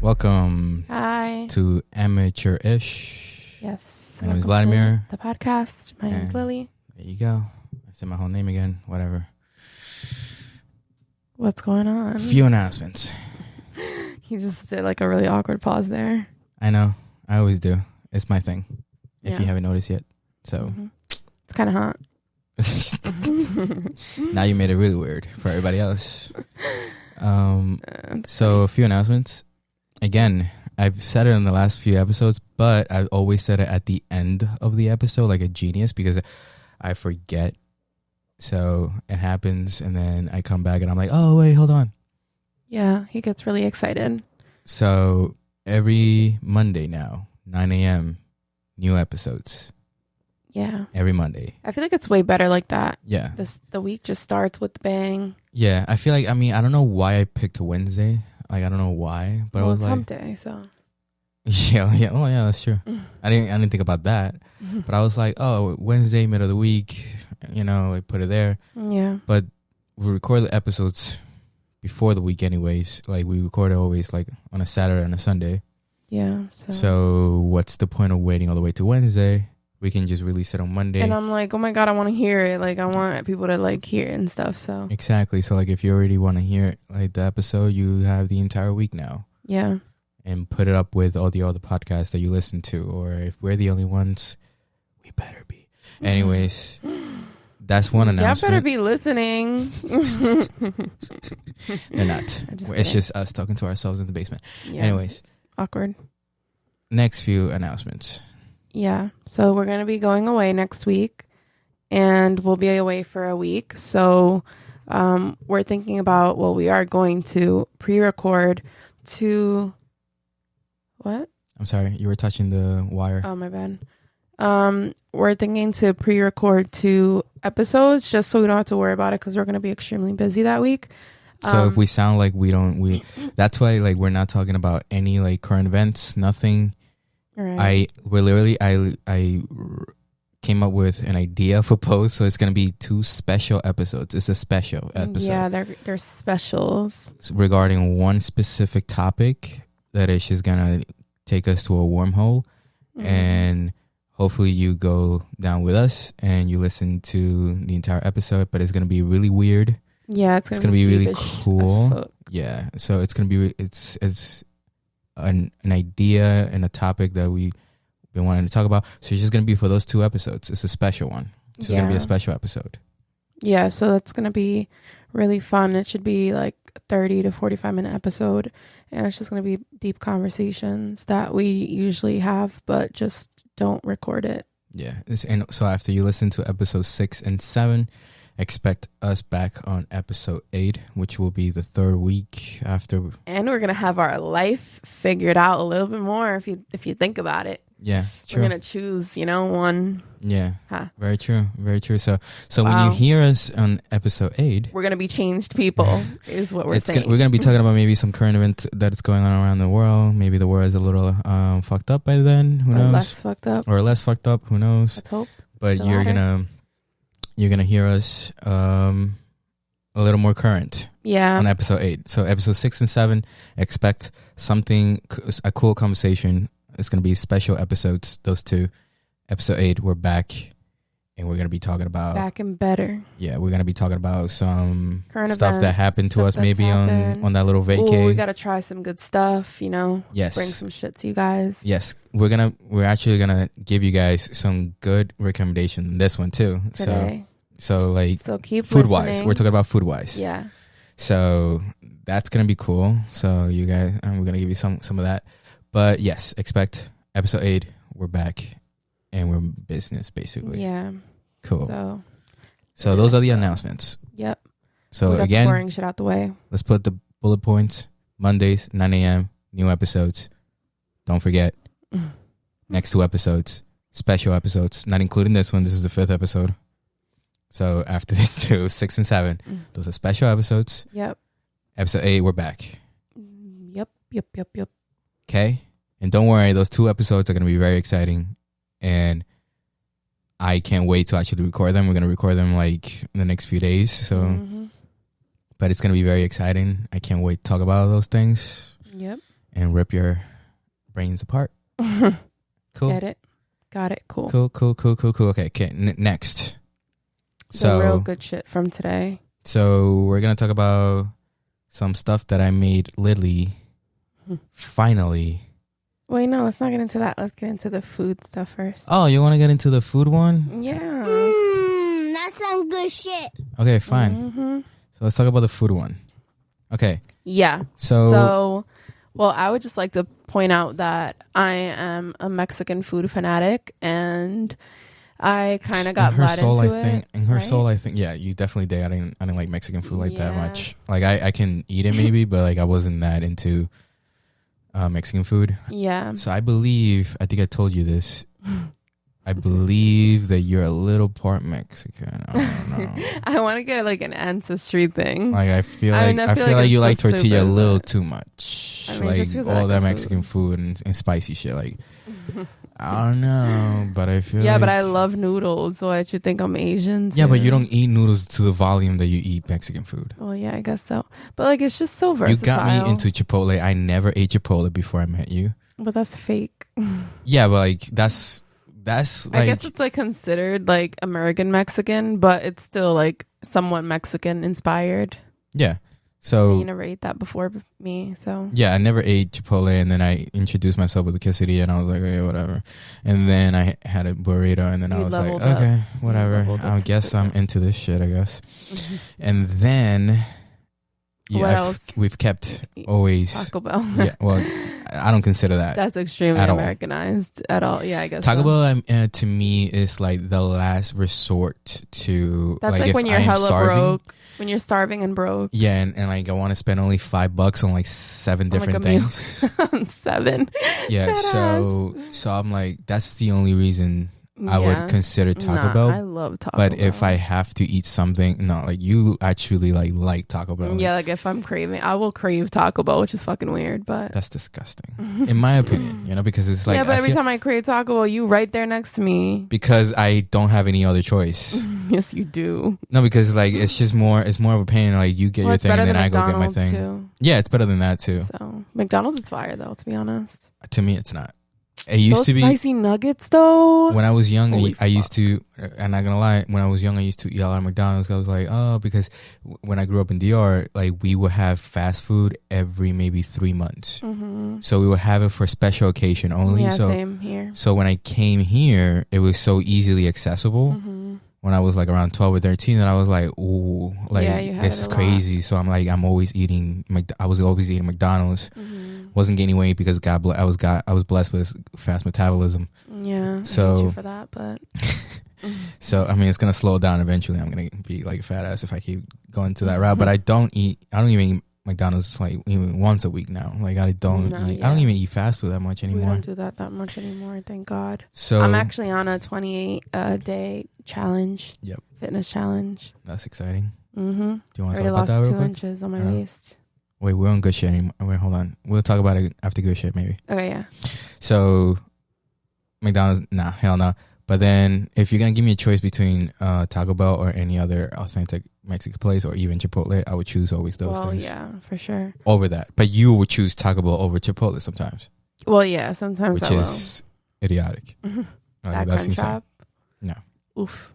Welcome Hi. to Amateur-ish. Yes. My name is welcome to Vladimir. The podcast. My name is Lily. There you go. I said my whole name again. Whatever. What's going on? Few announcements. You just did like a really awkward pause there. I know. I always do. It's my thing. If Yeah. you haven't noticed yet. So It's kind of hot. now you made it really weird for everybody else. So a few announcements. Again, I've said it in the last few episodes, but I've always said it at the end of the episode like a genius because I forget. So it happens and then I come back and I'm like, oh, wait, hold on. Yeah, he gets really excited. So every Monday now, 9 a.m., new episodes. Yeah. Every Monday. I feel like it's way better like that. Yeah. The week just starts with the bang. Yeah. I feel like, I don't know why I picked Wednesday. Like, I don't know why, but well, I was it's like, hump day, so. yeah. Oh, yeah, that's true. I didn't think about that, but I was like, oh, Wednesday, middle of the week, I put it there. Yeah. But we record the episodes before the week anyways. Like, we record it always like on a Saturday and a Sunday. Yeah. So what's the point of waiting all the way to Wednesday? We can just release it on Monday. And I'm like, oh my God, I want to hear it. Like, I want people to like hear it and stuff. So Exactly. So like if you already want to hear like the episode, you have the entire week now. yeah. And put it up with all the other podcasts that you listen to. Or if we're the only ones, we better be. Anyways, that's one announcement. Y'all better be listening. They're not. It's just us talking to ourselves in the basement. Yeah. Anyways, Awkward. next few announcements. Yeah. So we're going to be going away next week and we'll be away for a week. So we're thinking about, we are going to pre-record what? I'm sorry, you were touching the wire. Oh, my bad. We're thinking to pre-record 2 episodes just so we don't have to worry about it because we're going to be extremely busy that week. So if we sound like that's why like we're not talking about any like current events, nothing. Right. I came up with an idea for post, so it's gonna be 2 special episodes. It's a special episode. Yeah, they're specials regarding one specific topic that is just gonna take us to a wormhole, and hopefully you go down with us and you listen to the entire episode. But it's gonna be really weird. Yeah, it's gonna be really deep-ish cool. as fuck. Yeah, so it's gonna be it's an idea and a topic that we've been wanting to talk about. So it's just gonna be for those 2 episodes. It's a special one. So it's gonna be a special episode. Yeah, so that's gonna be really fun. It should be like a 30 to 45-minute episode, and it's just gonna be deep conversations that we usually have, but just don't record it. Yeah, and so after you listen to episode 6 and 7, expect us back on episode 8, which will be the 3rd week after. And we're gonna have our life figured out a little bit more if you think about it. Yeah, true. We're gonna choose, one. Yeah, very true, very true. So Wow. when you hear us on episode 8, We're gonna be changed people, is what we're saying. We're gonna be talking about maybe some current events that's going on around the world. Maybe the world is a little fucked up by then. Who knows? Less fucked up. Or less fucked up. Who knows? Let's hope. But you're gonna hear us a little more current. Yeah. On episode 8. So episode 6 and 7, expect a cool conversation. It's going to be special episodes, those 2. Episode 8, we're back, and we're going to be talking about... Back and better. Yeah, we're going to be talking about some current stuff events, that happened to us maybe on that little vacay. Ooh, we got to try some good stuff, Yes. Bring some shit to you guys. Yes. We're actually going to give you guys some good recommendation in this one, too. Today. So keep food-wise. listening. We're talking about food-wise. Yeah. So that's going to be cool. So you guys, we're going to give you some of that. But yes, expect episode 8. We're back and we're in business, basically. Yeah. Cool. So those are the announcements. Yep. So we got again, the boring shit out the way. let's put the bullet points. Mondays, 9 a.m., new episodes. Don't forget, next 2 episodes, special episodes, not including this one. This is the 5th episode. So after these 2, 6 and 7, those are special episodes. Yep. Episode 8, we're back. Yep. Okay? And don't worry, those 2 episodes are going to be very exciting. And I can't wait to actually record them. We're going to record them like in the next few days. So, but it's going to be very exciting. I can't wait to talk about those things. Yep. and rip your brains apart. Cool. Get it? Got it. Cool. Cool. Okay. Next. So real good shit from today. So we're gonna talk about some stuff that I made Lily finally. Wait, no, let's not get into that. Let's get into the food stuff first. Oh, you want to get into the food one? Yeah. That's some good shit. Okay, fine. Mm-hmm. So let's talk about the food one. Okay. Yeah. So, well, I would just like to point out that I am a Mexican food fanatic, and I kind of got Vlad into it. In her right? soul, I think, yeah, you definitely did. I didn't like Mexican food like that Yeah. much. Like I can eat it maybe, but like I wasn't that into Mexican food. Yeah. So I think I told you this. I believe that you're a little part Mexican. I don't know. I want to get like an ancestry thing. Like I feel I like mean, I feel like it's you so like tortilla a stupid, little but- too much. I mean, it like just feels all like that a Mexican food and spicy shit. Like I don't know, but I feel Yeah, like, but I love noodles, so I should think I'm Asian. yeah, but too. you don't eat noodles to the volume that you eat Mexican food. Well, yeah, I guess so. But like, it's just so versatile. You got me into Chipotle. I never ate Chipotle before I met you. But that's fake. Yeah, but like that's like I guess it's like considered like American Mexican, but it's still like somewhat Mexican inspired. yeah. So You never ate that before me, so yeah, I never ate Chipotle, and then I introduced myself with a quesadilla, and I was like, okay, whatever. And then I had a burrito, and then I You was like, leveled up. okay, whatever. leveled up I to guess the- I'm into this shit, I guess. And then What else? we've kept always. Taco Bell. Yeah, well, I don't consider that. That's extremely At all. Americanized at all. Yeah, I guess Taco so. Bell to me is like the last resort to. That's like if when you're I am hella starving, broke. When you're starving and broke. Yeah, and like I want to spend only $5 on like 7 On, like, different a meal. things. 7. Yeah, Deadass. so I'm like, that's the only reason I would consider Taco Nah, Bell. I love Taco But Bell. if I have to eat something, no, like you actually like Taco Bell. Yeah, like if I'm craving, I will crave Taco Bell, which is fucking weird, but That's disgusting, in my opinion. Because it's like yeah, but I every feel- time I crave Taco Bell, you right there next to me. because I don't have any other choice. Yes, you do. No, because like it's just more. It's more of a pain. Like you get Well, your it's thing, better and then than I go get my McDonald's thing. too. Yeah, it's better than that too. So McDonald's is fire though, to be honest. To me, it's not. It used Those to be spicy nuggets though. when I was young. Holy I used to. I'm not gonna lie. When I was young, I used to eat a lot of McDonald's. I was like, oh, because when I grew up in DR, like we would have fast food every maybe 3 months. Mm-hmm. So we would have it for special occasion only. Yeah, so same here. so when I came here, it was so easily accessible. Mm-hmm. When I was like around 12 or 13, and I was like, ooh, like Yeah, you had this it is a lot. crazy. So I'm like, I'm always eating. I was always eating McDonald's. Mm-hmm. Wasn't gaining weight because I was blessed with fast metabolism. Yeah. So- I hate you for that, but So I mean, it's gonna slow down eventually. I'm gonna be like a fat ass if I keep going to that route. But I don't even eat McDonald's like even once a week now. Like I don't No, eat. yeah. I don't even eat fast food that much we anymore. don't do that much anymore. Thank God. So I'm actually on a 28 day challenge. Yep. Fitness challenge. that's exciting. Mm-hmm. Do you want to Already talk about lost that 2 real quick? inches on my Yeah. waist. Wait, we're on good shit anymore. Wait, hold on. We'll talk about it after good shit maybe. Okay, yeah. So McDonald's, nah, hell no. But then if you're gonna give me a choice between Taco Bell or any other authentic Mexican place or even Chipotle, I would choose always those Well, things yeah, for sure. over that. But you would choose Taco Bell over Chipotle sometimes, Well, yeah, sometimes which I is idiotic. will. Like, That that's crunch insane. wrap. No. Oof.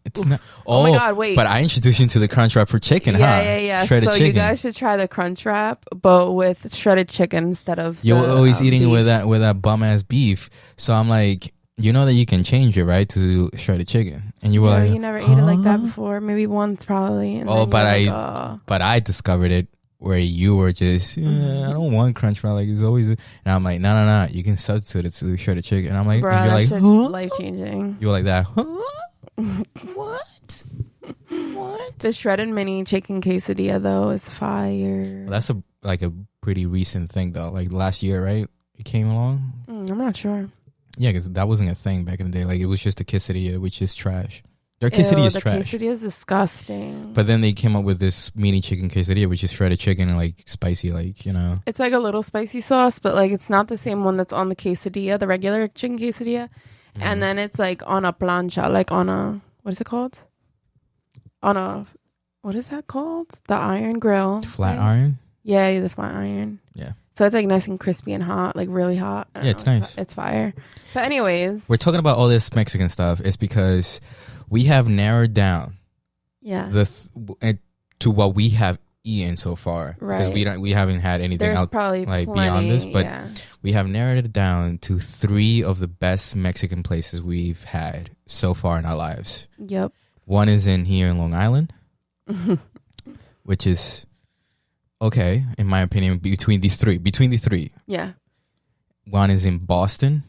It's Oof. not. Oh, my God, wait. But I introduced you to the Crunch Wrap for chicken, yeah, huh? yeah. Shredded So chicken. you guys should try the crunch wrap, but with shredded chicken instead of You're the, always eating it beef. with that bum ass beef. So I'm like, you know that you can change it, right, to shredded chicken, and you were Yeah, like, you never ate it like that "Huh?" before. Maybe once, probably. And Oh, then but you're like, But I discovered it where you were just, I don't want crunch wrap. Like it's always, and I'm like, no, you can substitute it to shredded chicken. And I'm like, Bruh, and you're that like, shit's huh? life changing. You were like that, huh? What? The shredded mini chicken quesadilla though is fire. Well, that's a pretty recent thing though. Like last year, right? It came along. I'm not sure. Yeah, because that wasn't a thing back in the day. Like it was just a quesadilla, which is trash. Their quesadilla is the trash. quesadilla is disgusting. But then they came up with this mini chicken quesadilla, which is shredded chicken and like spicy, like, you know. It's like a little spicy sauce, but like it's not the same one that's on the quesadilla, the regular chicken quesadilla. And then it's like on a plancha, like on a, what is it called? On a, what is that called? The iron grill. Flat thing? iron. Yeah, the flat iron. Yeah. So it's like nice and crispy and hot, like really hot. I don't Yeah, know, it's nice. It's fire. But anyways, We're talking about all this Mexican stuff. It's because we have narrowed down to what we have eaten so far. Because we haven't had anything there's else probably like plenty, beyond this, but yeah. we have narrowed it down to 3 of the best Mexican places we've had so far in our lives. Yep. One is here in Long Island, which is okay, in my opinion, between these three. Yeah. One is in Boston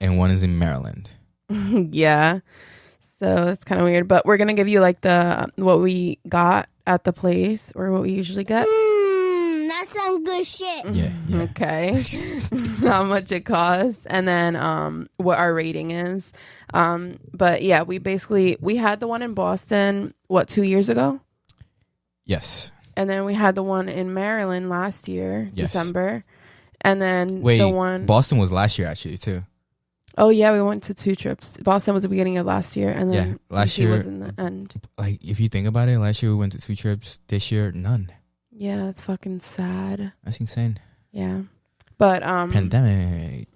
and one is in Maryland. Yeah. So it's kind of weird, but we're going to give you like what we got at the place or what we usually get. That's some good shit. Yeah. Okay. How much it costs and then what our rating is. But yeah, we had the one in Boston 2 years ago? Yes. And then we had the one in Maryland last year, Yes. December. And then Wait, the one Boston was last year actually too. Oh yeah, we went to 2 trips. Boston was the beginning of last year, and then last DC year was in the end. Like if you think about it, last year we went to 2 trips. This year, none. Yeah, that's fucking sad. That's insane. Yeah, but pandemic.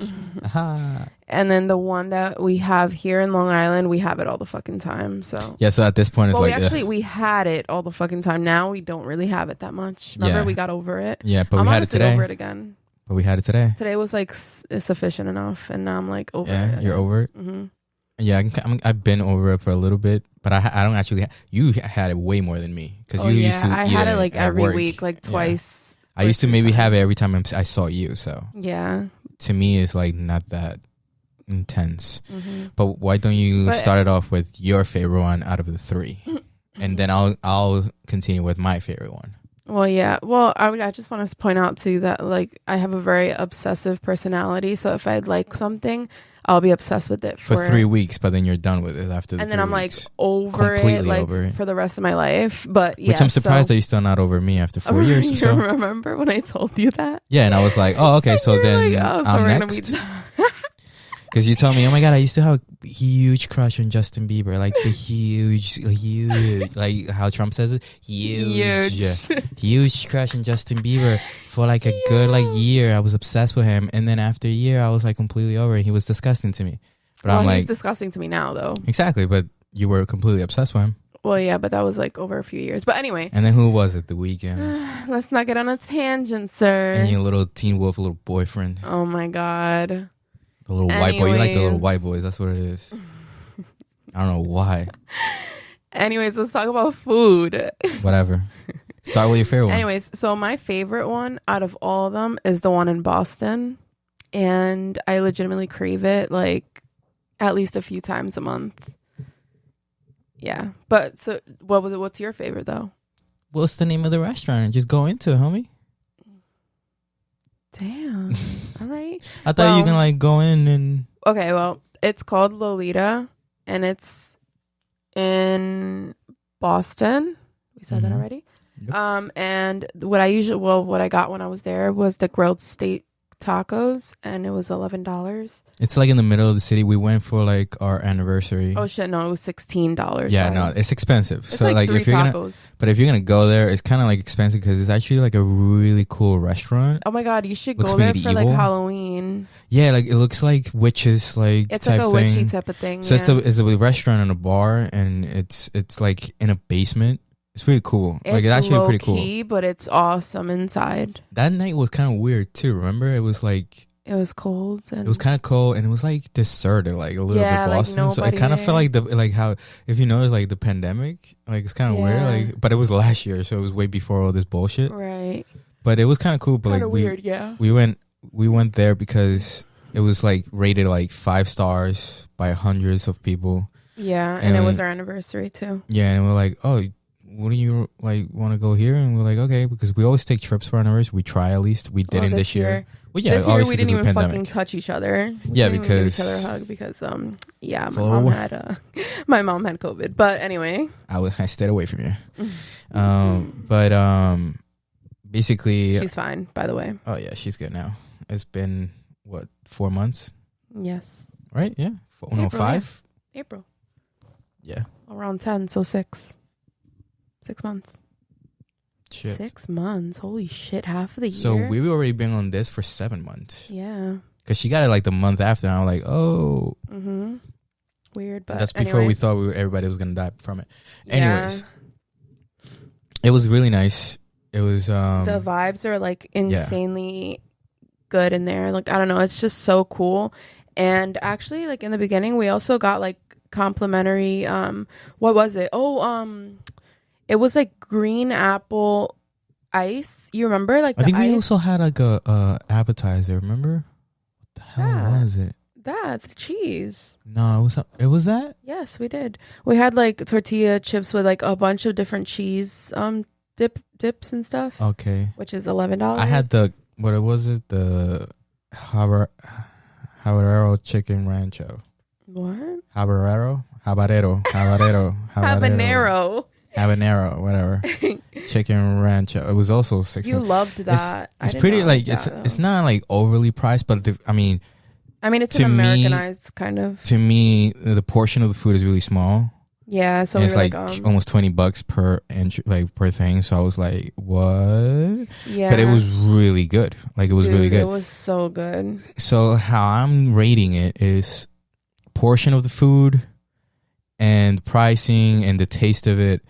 Aha. And then the one that we have here in Long Island, we have it all the fucking time. So yeah, so at this point, it's we had it all the fucking time. Now we don't really have it that much. Remember, we got over it. Yeah, but I'm we had it today. Over it again. But we had it today. Today was like sufficient enough, and now I'm like over it. Yeah, you're over it. Mm-hmm. Yeah, I've been over it for a little bit, but I don't actually. You had it way more than me because you used to. I had it like every week, like twice. I used to maybe have it every time I saw you. So yeah, to me, it's like not that intense. Mm-hmm. But why don't you start it off with your favorite one out of the 3, and then I'll continue with my favorite one. Well, yeah. Well, I just want to point out too that like I have a very obsessive personality. So if I like something, I'll be obsessed with it for 3 weeks. But then you're done with it after. And then I'm weeks. Like over completely it, like over it for the rest of my life. But yeah, which I'm surprised that you're still not over me after 4 years. You so. Remember when I told you that? Yeah, and I was like, oh, okay. So then like, I'm next. Because you told me, oh my God, I used to have a huge crush on Justin Bieber. Like the huge, like how Trump says it. Huge crush on Justin Bieber for like a good year. I was obsessed with him. And then after a year, I was like completely over it. He was disgusting to me. But I'm like, he's disgusting to me now though. Exactly. But you were completely obsessed with him. Well, yeah, but that was like over a few years. But anyway. And then who was it? The Weeknd. Let's not get on a tangent, sir. And your little Teen Wolf, little boyfriend. Oh my God. The little white boy. You like the little white boys. That's what it is. I don't know why. Anyways, let's talk about food. Whatever. Start with your favorite one. Anyways, so my favorite one out of all of them is the one in Boston. And I legitimately crave it like at least a few times a month. Yeah. But so what's your favorite though? What's the name of the restaurant? Just go into it, homie. Damn. All right. I thought you can like go in and. Okay, well, it's called Lolita, and it's in Boston. We said that already. Yep. And what I got when I was there was the grilled steak tacos, and it was $11. It's like in the middle of the city. We went for like our anniversary. Oh shit! No, it was $16. Yeah, no, it's expensive. It's so like 3 if you're tacos. if you're gonna go there, it's kind of like expensive because it's actually like a really cool restaurant. Oh my God, you should go there for like Halloween. Yeah, like it looks like witches, like it's type like a thing. witchy type of thing. So it's a restaurant and a bar, and it's like in a basement. It's really cool. It's like it's actually pretty cool. Key, but it's awesome inside. That night was kind of weird too. Remember, it was like it was cold. And it was kind of cold, and it was like deserted, like a little bit Boston. So it kind of felt like how if you notice like the pandemic, like it's kind of weird. Like, but it was last year, so it was way before all this bullshit. Right. But it was kind of cool. But kinda like weird, yeah. We went there because it was like rated like 5 stars by hundreds of people. Yeah, and it was our anniversary too. Yeah, and we're like, oh. Wouldn't you like want to go here? And we're like, okay, because we always take trips for our anniversary. We try at least. We didn't this year. Well, yeah, this year we didn't even fucking touch each other. Yeah, because give each other a hug because my mom had COVID. But anyway, I stayed away from you. But basically, she's fine. By the way. Oh yeah, she's good now. It's been 4 months? Yes. Right? Yeah. 5. Yeah. April. Yeah. Around 10, so 6 months. Shit. 6 months. Holy shit. Half of the year. So we've already been on this for 7 months. Yeah. Because she got it like the month after. And I'm like, oh. Mm-hmm. Weird, but that's before we anyways. thought everybody was going to die from it. Yeah. Anyways. It was really nice. It was... the vibes are like insanely good in there. Like, I don't know. It's just so cool. And actually, like in the beginning, we also got like complimentary... what was it? It was like green apple ice. You remember? Like I think we ice? also had like a appetizer. Remember? What the hell was it? The cheese. No, it was that? Yes, we did. We had like tortilla chips with like a bunch of different cheese dips and stuff. Okay. Which is $11. I had the the habanero chicken rancho. What? Habanero, whatever. Chicken rancho. It was also $16. You loved that. It's pretty like it's not like overly priced, but I mean it's an Americanized kind of. To me, the portion of the food is really small. Yeah, so it's like almost $20 per entry, like per thing. So I was like, what? Yeah, but it was really good. Like it was really good. It was so good. So how I'm rating it is portion of the food and pricing and the taste of it.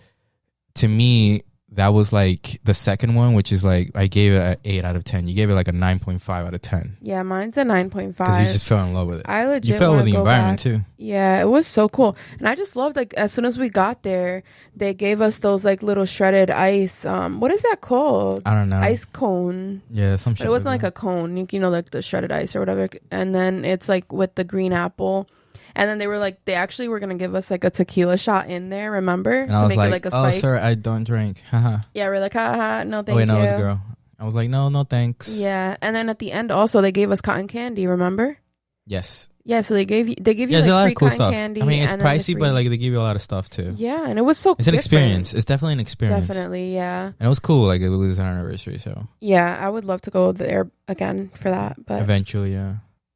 To me, that was like the second one, which is like I gave it an 8 out of 10. You gave it like a 9.5 out of 10. Yeah, mine's a 9.5. Because you just fell in love with it. I legit you fell with the environment back. too. Yeah, it was so cool, and I just loved like as soon as we got there, they gave us those like little shredded ice. What is that called? I don't know. Ice cone. Yeah, some shit. But it wasn't like a cone. You know, like the shredded ice or whatever. And then it's like with the green apple. And then they were like, they actually were going to give us like a tequila shot in there, remember? And I was like, it like a spike. Oh, sir, I don't drink. Haha. Yeah, we're like, haha, no thank you. Oh, wait, no, it was a girl. I was like, no thanks. Yeah. And then at the end also, they gave us cotton candy, remember? Yes. Yeah, so they gave you like a lot free of cool cotton stuff. candy. I mean, it's pricey, but like they give you a lot of stuff too. Yeah, and it was so It's an experience. It's definitely an experience. Definitely, yeah. And it was cool. Like it was an anniversary, so. Yeah, I would love to go there again for that. But eventually, yeah.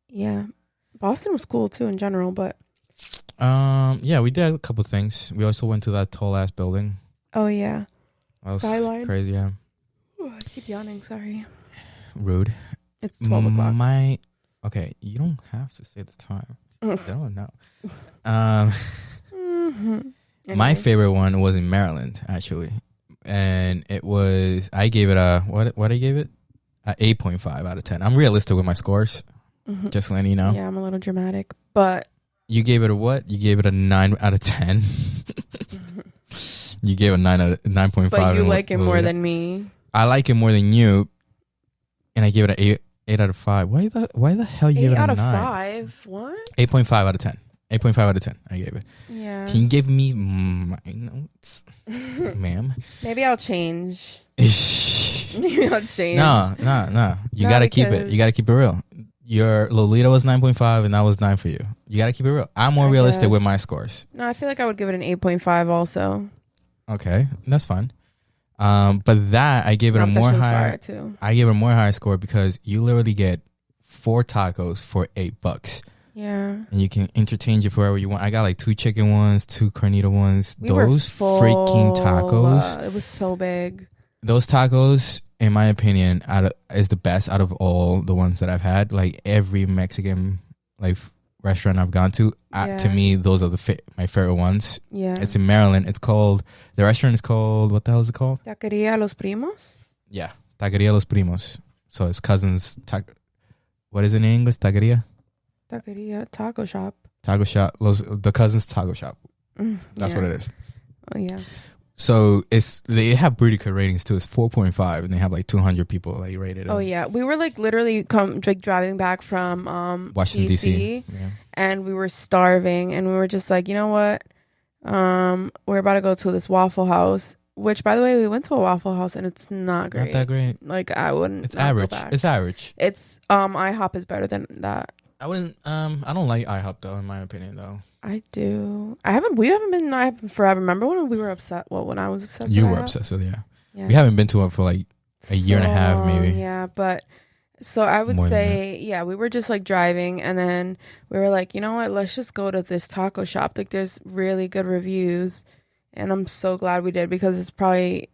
Yeah. Boston was cool too in general, but... yeah, we did a couple things. We also went to that tall ass building. Oh yeah, that was Skyline. Crazy, yeah. Ooh, I keep yawning. Sorry. Rude. It's 12 o'clock. Okay, you don't have to say the time. I don't know. Anyway. My favorite one was in Maryland actually, and it was I gave it a what I gave it a 8.5 out of 10. I'm realistic with my scores. Just letting you know. Yeah, I'm a little dramatic, but. You gave it a what? You gave it a 9 out of 10. You gave it a 9.5. But you like it more than me. I like it more than you, and I gave it an 8 out of 5. Why the hell you gave it a 9? 8 out of 5? What? 8.5 out of 10. 8.5 out of 10. I gave it. Yeah. Can you give me my notes, ma'am? Maybe I'll change. Maybe I'll change. No. You gotta keep it. You gotta keep it real. Your Lolita was 9.5 and that was 9 for you. You gotta keep it real. I'm more realistic with my scores. No, I feel like I would give it an 8.5 also. Okay, that's fine. But that I gave it a more higher. I gave it a more high score because you literally get 4 tacos for $8. Yeah. And you can interchange it for wherever you want. I got like 2 chicken ones, 2 carnita ones. Those freaking tacos. It was so big. Those tacos, in my opinion, is the best out of all the ones that I've had. Like every Mexican restaurant I've gone to, to me, those are my favorite ones. Yeah. It's in Maryland. The restaurant is called, what the hell is it called? Taqueria Los Primos? Yeah. Taqueria Los Primos. So it's cousins. What is it in English? Taqueria? Taqueria Taco Shop. Taco Shop. The cousins Taco Shop. That's what it is. Oh, yeah. So they have pretty good ratings too. It's 4.5 and they have like 200 people like rated. Oh yeah, we were like literally driving back from Washington DC, and we were starving, and we were just like, you know what, we're about to go to this Waffle House. Which, by the way, we went to a Waffle House and it's not great. Not that great. Like I wouldn't. It's average. It's average. It's IHOP is better than that. I wouldn't. I don't like IHOP though, in my opinion though. I do. We haven't been in IHOP forever. Remember when we were upset? Well, when I was obsessed. You with were IHOP? Obsessed with it. Yeah. We haven't been to it for like a year and a half, maybe. Yeah, but so I would say, yeah, we were just like driving, and then we were like, you know what? Let's just go to this taco shop. Like, there's really good reviews, and I'm so glad we did because it's probably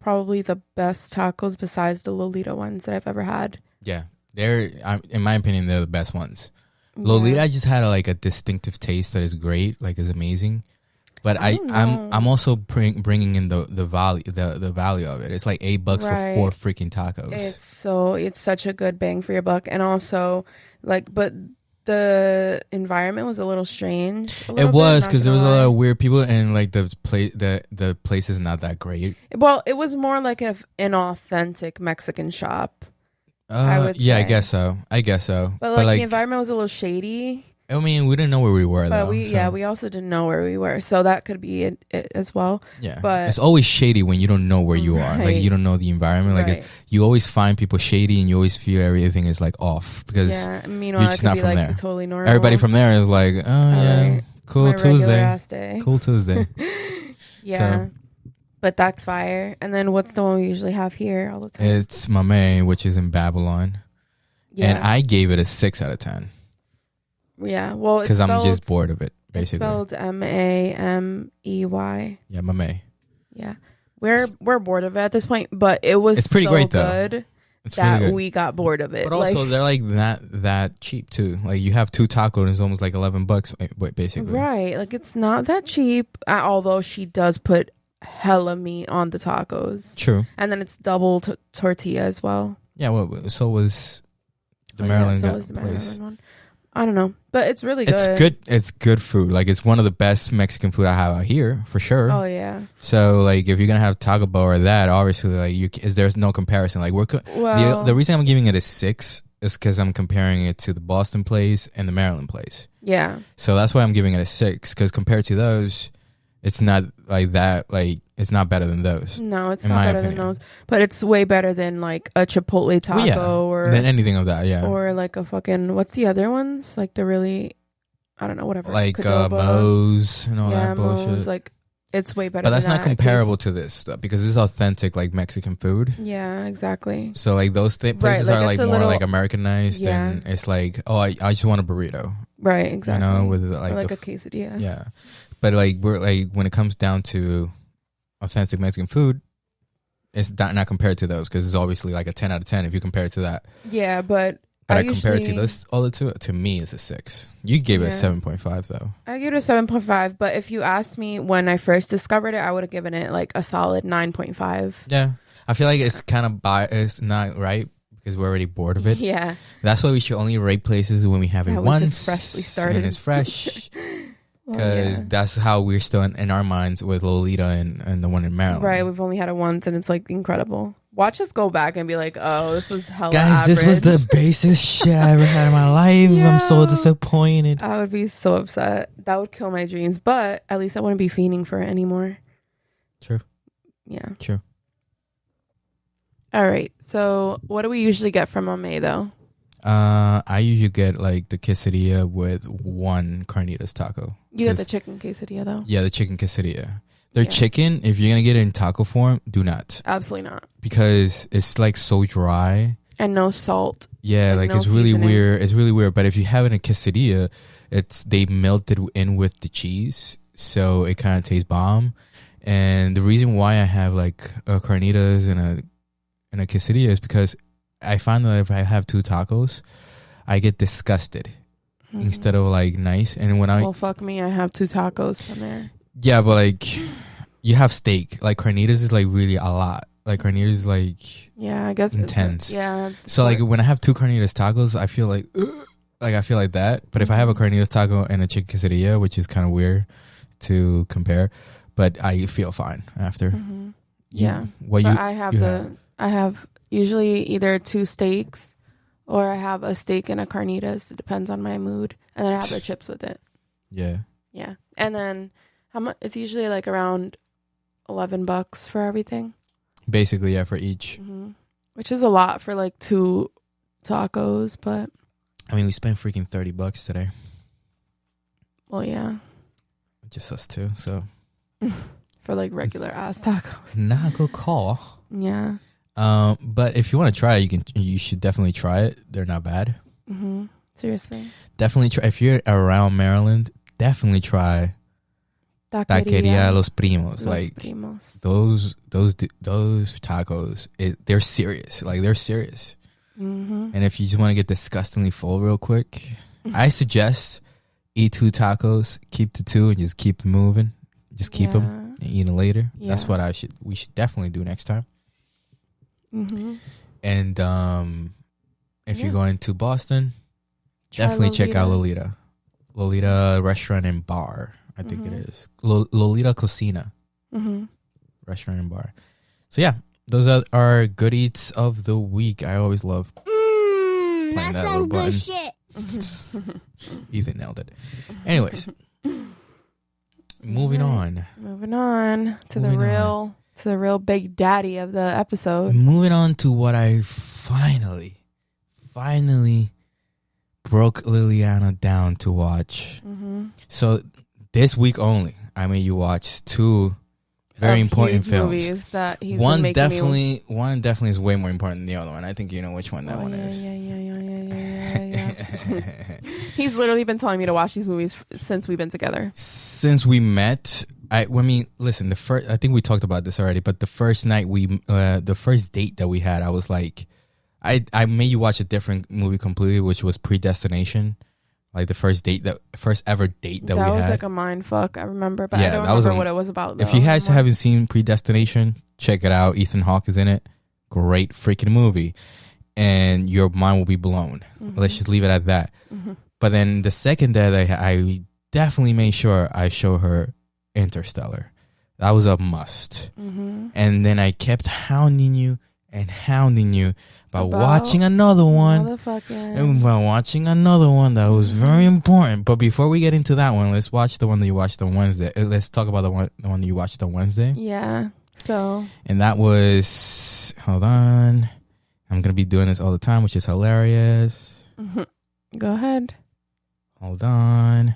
probably the best tacos besides the Lolita ones that I've ever had. Yeah, they're in my opinion they're the best ones. Lolita just had a distinctive taste that is great, like is amazing. But I'm also bringing in the value the value of it. It's like $8 for 4 freaking tacos. It's such a good bang for your buck, and also but the environment was a little strange. It was because there was a lot of weird people, and like the place is not that great. Well, it was more like an authentic Mexican shop. I would say. I guess so. But the environment was a little shady. I mean, we didn't know where we were, but though. we also didn't know where we were, so that could be it as well. Yeah, but it's always shady when you don't know where you are. Like you don't know the environment. Like you always find people shady, and you always feel everything is like off because meanwhile, you're just not from there. Totally normal. Everybody from there is like, oh yeah, cool Tuesday, cool Tuesday. Yeah, but that's fire. And then what's the one we usually have here all the time? It's Mame, which is in Babylon, and I gave it a 6 out of 10. Yeah, well, because I'm just bored of it. Basically, it's spelled Mamey. Yeah, Mame. Yeah, we're bored of it at this point, but it's pretty so great though. Good it's that really good. We got bored of it. But also, they're like that cheap too. Like you have 2 tacos, and it's almost like $11, basically. Right, like it's not that cheap. Although she does put hella meat on the tacos. True. And then it's double tortilla as well. Yeah, well, so was the Maryland place. Maryland one. I don't know, but it's really good. It's good. It's good food. Like it's one of the best Mexican food I have out here for sure. Oh yeah. So like if you're gonna have Taco Bell or that, obviously like there's no comparison. Like the reason I'm giving it a 6 is because I'm comparing it to the Boston place and the Maryland place. Yeah. So that's why I'm giving it a 6 because compared to those, it's not like that. Like it's not better than those. No, it's not better than those. But it's way better than like a Chipotle taco or than anything of that. Yeah. Or like a fucking what's the other ones? Like the really, I don't know, whatever. Like Moe's and all that bullshit. Moe's, like it's way better. But that's than not comparable to this stuff because this is authentic like Mexican food. Yeah, exactly. So like those places are like more like Americanized, and it's like I just want a burrito. Right. Exactly. You know, with like a quesadilla. Yeah. But like we're like when it comes down to authentic Mexican food, it's not compared to those because it's obviously like a 10 out of 10 if you compare it to that. Yeah, but I compare it to those all the two. To me, it's a 6. You gave it a 7.5 though. I gave it a 7.5, but if you asked me when I first discovered it, I would have given it like a solid 9.5. Yeah, I feel like it's kind of biased, not right because we're already bored of it. Yeah, that's why we should only rate places when we have it once, just freshly started, and it's fresh. Because that's how we're still in our minds with Lolita and the one in Maryland. Right, we've only had it once, and it's like incredible. Watch us go back and be like, "Oh, this was hella guys, average. This was the basest shit I ever had in my life. Yeah. I'm so disappointed." I would be so upset. That would kill my dreams. But at least I wouldn't be fiending for it anymore. True. Yeah. True. All right. So, what do we usually get from Mame though? I usually get like the quesadilla with 1 carnitas taco. You get the chicken quesadilla though? Yeah, the chicken quesadilla. Their chicken, if you're gonna get it in taco form, do not. Absolutely not. Because it's like so dry. And no salt. Yeah, like it's really weird. It's really weird. But if you have it in a quesadilla, they melted in with the cheese, so it kind of tastes bomb. And the reason why I have like carnitas and a quesadilla is because I find that if I have 2 tacos, I get disgusted instead of like nice. And when well, fuck me, I have 2 tacos from there. Yeah, but like you have steak. Like carnitas is like really a lot. Like carnitas is like I guess intense. Yeah. So like when I have 2 carnitas tacos, I feel like I feel like that. But if I have a carnitas taco and a chicken quesadilla, which is kind of weird to compare, but I feel fine after. Mm-hmm. Yeah. What but you I have usually either 2 steaks or I have a steak and a carnitas. It depends on my mood. And then I have the chips with it. Yeah. Yeah. And then how much? It's usually like around $11 for everything. Basically, yeah, for each. Mm-hmm. Which is a lot for like 2 tacos, but I mean, we spent freaking $30 today. Well, yeah. Just us 2, so for like regular ass tacos. Not a good call. Yeah. But if you want to try it, you should definitely try it. They're not bad. Mm-hmm. Seriously. Definitely try. If you're around Maryland, definitely try Taqueria Los Primos. Los like Primos. those tacos, they're serious. Like they're serious. Mm-hmm. And if you just want to get disgustingly full real quick, I suggest eat 2 tacos, keep the 2, and just keep moving. Just keep them and eat them later. Yeah. That's what we should definitely do next time. Mm-hmm. And if you're going to Boston, definitely check out Lolita Restaurant and Bar. I think it is Lolita Cocina Restaurant and Bar. So yeah, those are our good eats of the week. I always love playing That's that little some good button. shit. Ethan nailed it. Anyways, moving on to the real big daddy of the episode. Moving on to what I finally broke Liliana down to watch. So this week only, I made you watch 2 very important films. Movies that he's one been making definitely is way more important than the other one. I think you know which one that one is. Yeah. He's literally been telling me to watch these movies since we've been together. Since we met, I mean, listen. I think we talked about this already, but the first night the first date that we had, I was like, I made you watch a different movie completely, which was Predestination. Like the first ever date that we had. That was like a mind fuck, I remember, but I don't that was remember what it was about. If you guys haven't seen Predestination, check it out. Ethan Hawke is in it. Great freaking movie. And your mind will be blown. Let's just leave it at that. But then the second day, I definitely made sure I show her Interstellar. That was a must. And then I kept hounding you about watching another one. And about watching another one that was very important. But before we get into that one, let's watch the one that you watched on Wednesday. Let's talk about the one that you watched on Wednesday. Yeah. So. And that was, hold on. I'm going to be doing this all the time, which is hilarious. Go ahead. Hold on.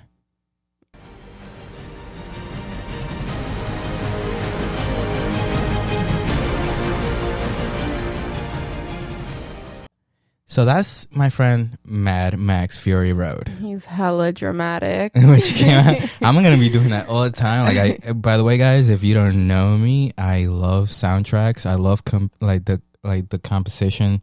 So that's my friend Mad Max Fury Road. He's hella dramatic. Which came out, I'm gonna be doing that all the time. Like, by the way, guys, if you don't know me, I love soundtracks. I love the composition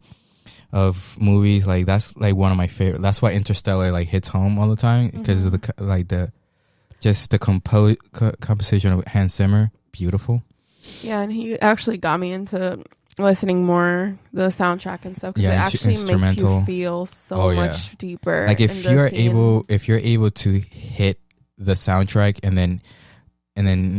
of movies. Like that's like one of my favorite. That's why Interstellar like hits home all the time because of the composition of Hans Zimmer. Beautiful. Yeah, and he actually got me into listening more the soundtrack and stuff because it actually makes you feel so much deeper. Like if you're able to hit the soundtrack and then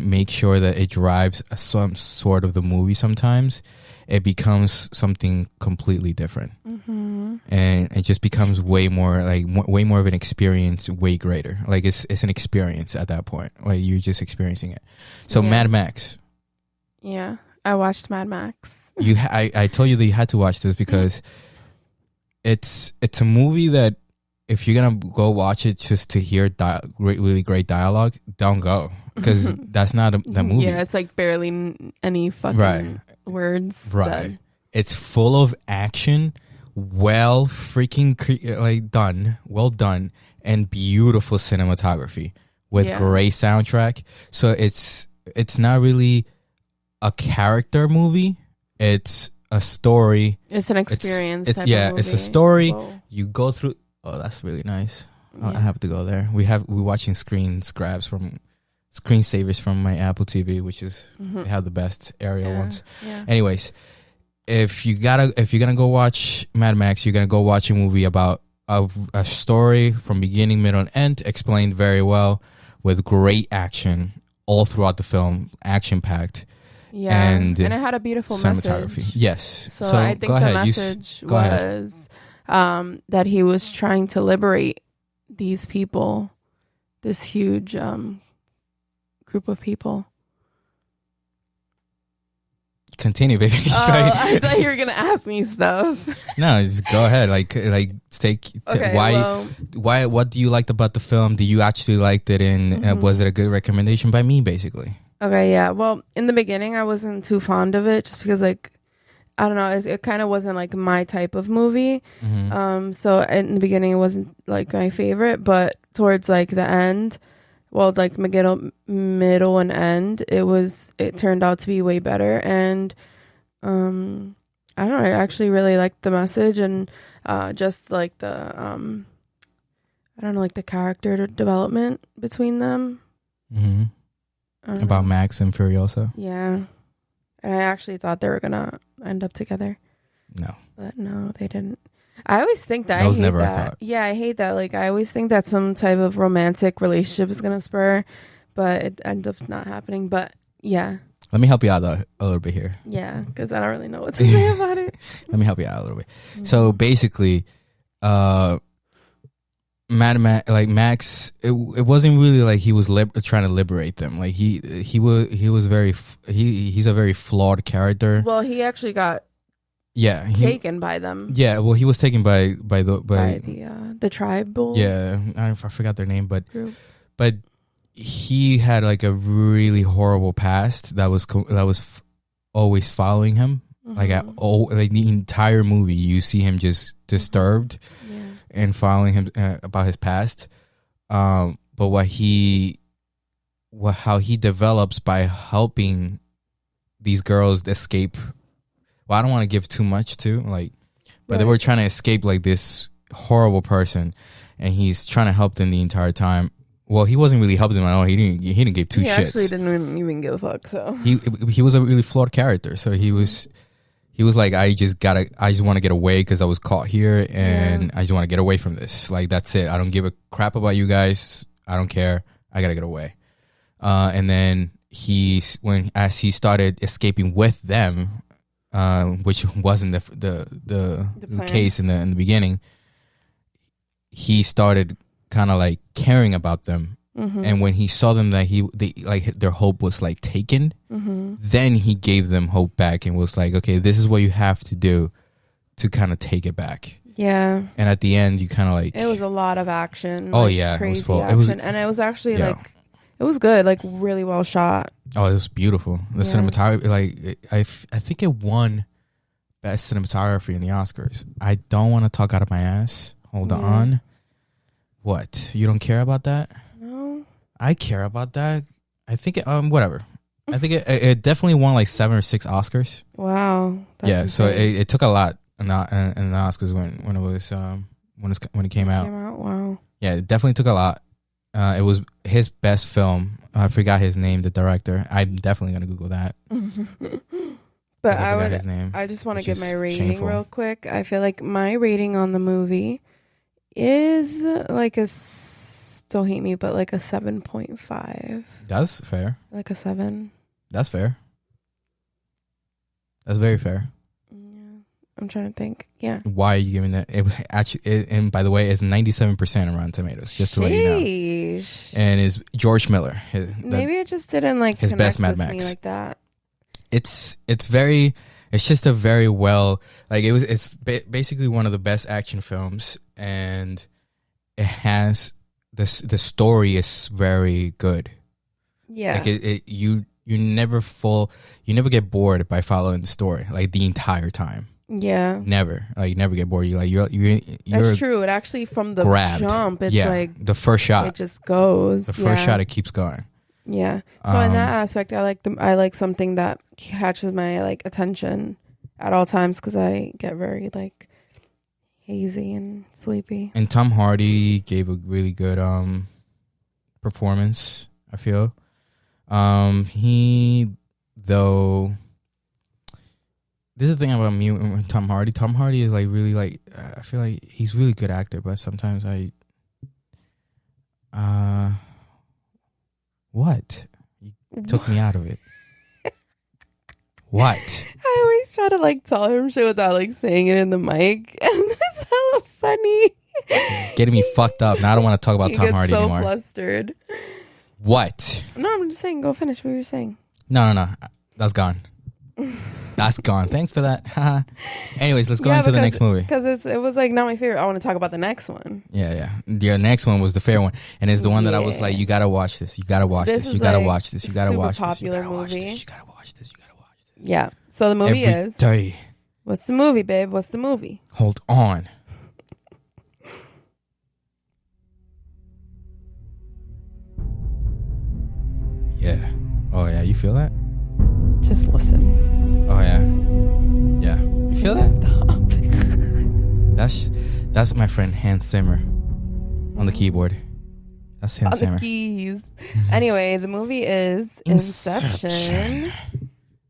make sure that it drives some sort of the movie, sometimes it becomes something completely different, and it just becomes way more of an experience, way greater. Like it's an experience at that point. Like you're just experiencing it. So Mad Max. Yeah, I watched Mad Max. I told you that you had to watch this because it's a movie that if you're gonna go watch it just to hear really great dialogue, don't go because that's not the movie. Yeah, it's like barely any fucking words. Right, said. It's full of action, well done, and beautiful cinematography with great soundtrack. So it's not really a character movie. It's a story. It's an experience. It's a story. Whoa. You go through. Oh, that's really nice. I have to go there. We're watching screensavers from my Apple TV, which is they have the best aerial ones. Yeah. Anyways, if you're gonna go watch Mad Max, you're gonna go watch a movie about a story from beginning, middle, and end, explained very well with great action all throughout the film, action packed. Yeah, and it had a beautiful cinematography. Message. Yes. So I think the message was that he was trying to liberate these people, this huge group of people. Continue, baby. I thought you were gonna ask me stuff. No, just go ahead. Why? What do you like about the film? Do you actually liked it? And was it a good recommendation by me, basically? Okay, yeah. Well, in the beginning, I wasn't too fond of it, just because, I don't know, it kind of wasn't like my type of movie. So in the beginning, it wasn't like my favorite, but towards like the end, well, like middle and end, it turned out to be way better. And I don't know, I actually really liked the message and just like the I don't know, like the character development between them. Mm-hmm. About Max and Furiosa. Yeah, and I actually thought they were gonna end up together. No, but no, they didn't. I always think that. That was never a thought. Yeah, I hate that. Like, I always think that some type of romantic relationship is gonna spur, but it ends up not happening. But yeah. Let me help you out a little bit here. Yeah, because I don't really know what to say about it. Let me help you out a little bit. Mm-hmm. So basically, Max, it wasn't really like he was trying to liberate them. Like he's a very flawed character. Well, he actually got taken by them. Yeah, well, he was taken by the tribal. Yeah, I forgot their name, but he had like a really horrible past that was always following him. Mm-hmm. Like the entire movie, you see him just disturbed. Yeah. And following him about his past, but how he develops by helping these girls escape. Well, I don't want to give too much but they were trying to escape like this horrible person, and he's trying to help them the entire time. Well, he wasn't really helping them at all. He didn't give two shits. He actually didn't even give a fuck. So he was a really flawed character. So he was like, I just want to get away because I was caught here, and I just want to get away from this. Like, that's it. I don't give a crap about you guys. I don't care. I gotta get away. And then as he started escaping with them, which wasn't the case in the beginning, he started kind of like caring about them. Mm-hmm. And when he saw them that their hope was like taken, mm-hmm. then he gave them hope back and was like, okay, this is what you have to do to kind of take it back. Yeah. And at the end, you kind of like, it was a lot of action. Oh like yeah, crazy it was full. Action. And it was actually like, it was good, like really well shot. Oh, it was beautiful. The cinematography, like I think it won best cinematography in the Oscars. I don't want to talk out of my ass. Hold on. What? You don't care about that? I care about that. I think whatever. I think it definitely won like 7 or 6 Oscars. Wow. Yeah, so it took a lot in the Oscars when it came out. Wow. Yeah, it definitely took a lot. It was his best film. I forgot his name, the director. I'm definitely gonna Google that. But I just want to give my rating real quick. I feel like my rating on the movie is like don't hate me, but like a 7.5. That's fair. Like a 7. That's fair. That's very fair. Yeah, I'm trying to think. Yeah. Why are you giving that? And by the way, it's 97% on Rotten Tomatoes. Just to let you know. And it's George Miller. Maybe it just didn't like his best Mad Max. Me like that. It's just a very well, like it's basically one of the best action films, and it has the story is very good. Yeah. Like you never get bored by following the story like the entire time. Yeah. Never get bored. You're That's true. It actually from the jump, it's like the first shot. It just goes. The first shot, it keeps going. Yeah. So in that aspect, I like something that catches my like attention at all times, because I get very like hazy and sleepy. And Tom Hardy gave a really good performance, I feel. This is the thing about me and Tom Hardy. Tom Hardy is like really like, I feel like he's a really good actor, but sometimes what? You took me out of it. What? I always try to like tell him shit without like saying it in the mic, and that's hella funny. Getting me fucked up. Now I don't want to talk about Tom Hardy anymore. So flustered. What? No, I'm just saying. Go finish what you were saying. No. That's gone. That's gone. Thanks for that. Anyways, let's go into the next movie. Because it was like not my favorite. I want to talk about the next one. Yeah. The next one was the fair one, and it's the one that I was like, you gotta watch this. You gotta watch this. You gotta watch this. You gotta watch this. You gotta watch this. You gotta watch this. You gotta watch this. Yeah. So the movie is. Day. What's the movie, babe? What's the movie? Hold on. feel that? Just listen. Oh yeah. Yeah. You feel that? Stop. That's my friend Hans Zimmer on the keyboard. That's Hans On Zimmer. the keys. Anyway, the movie is Inception.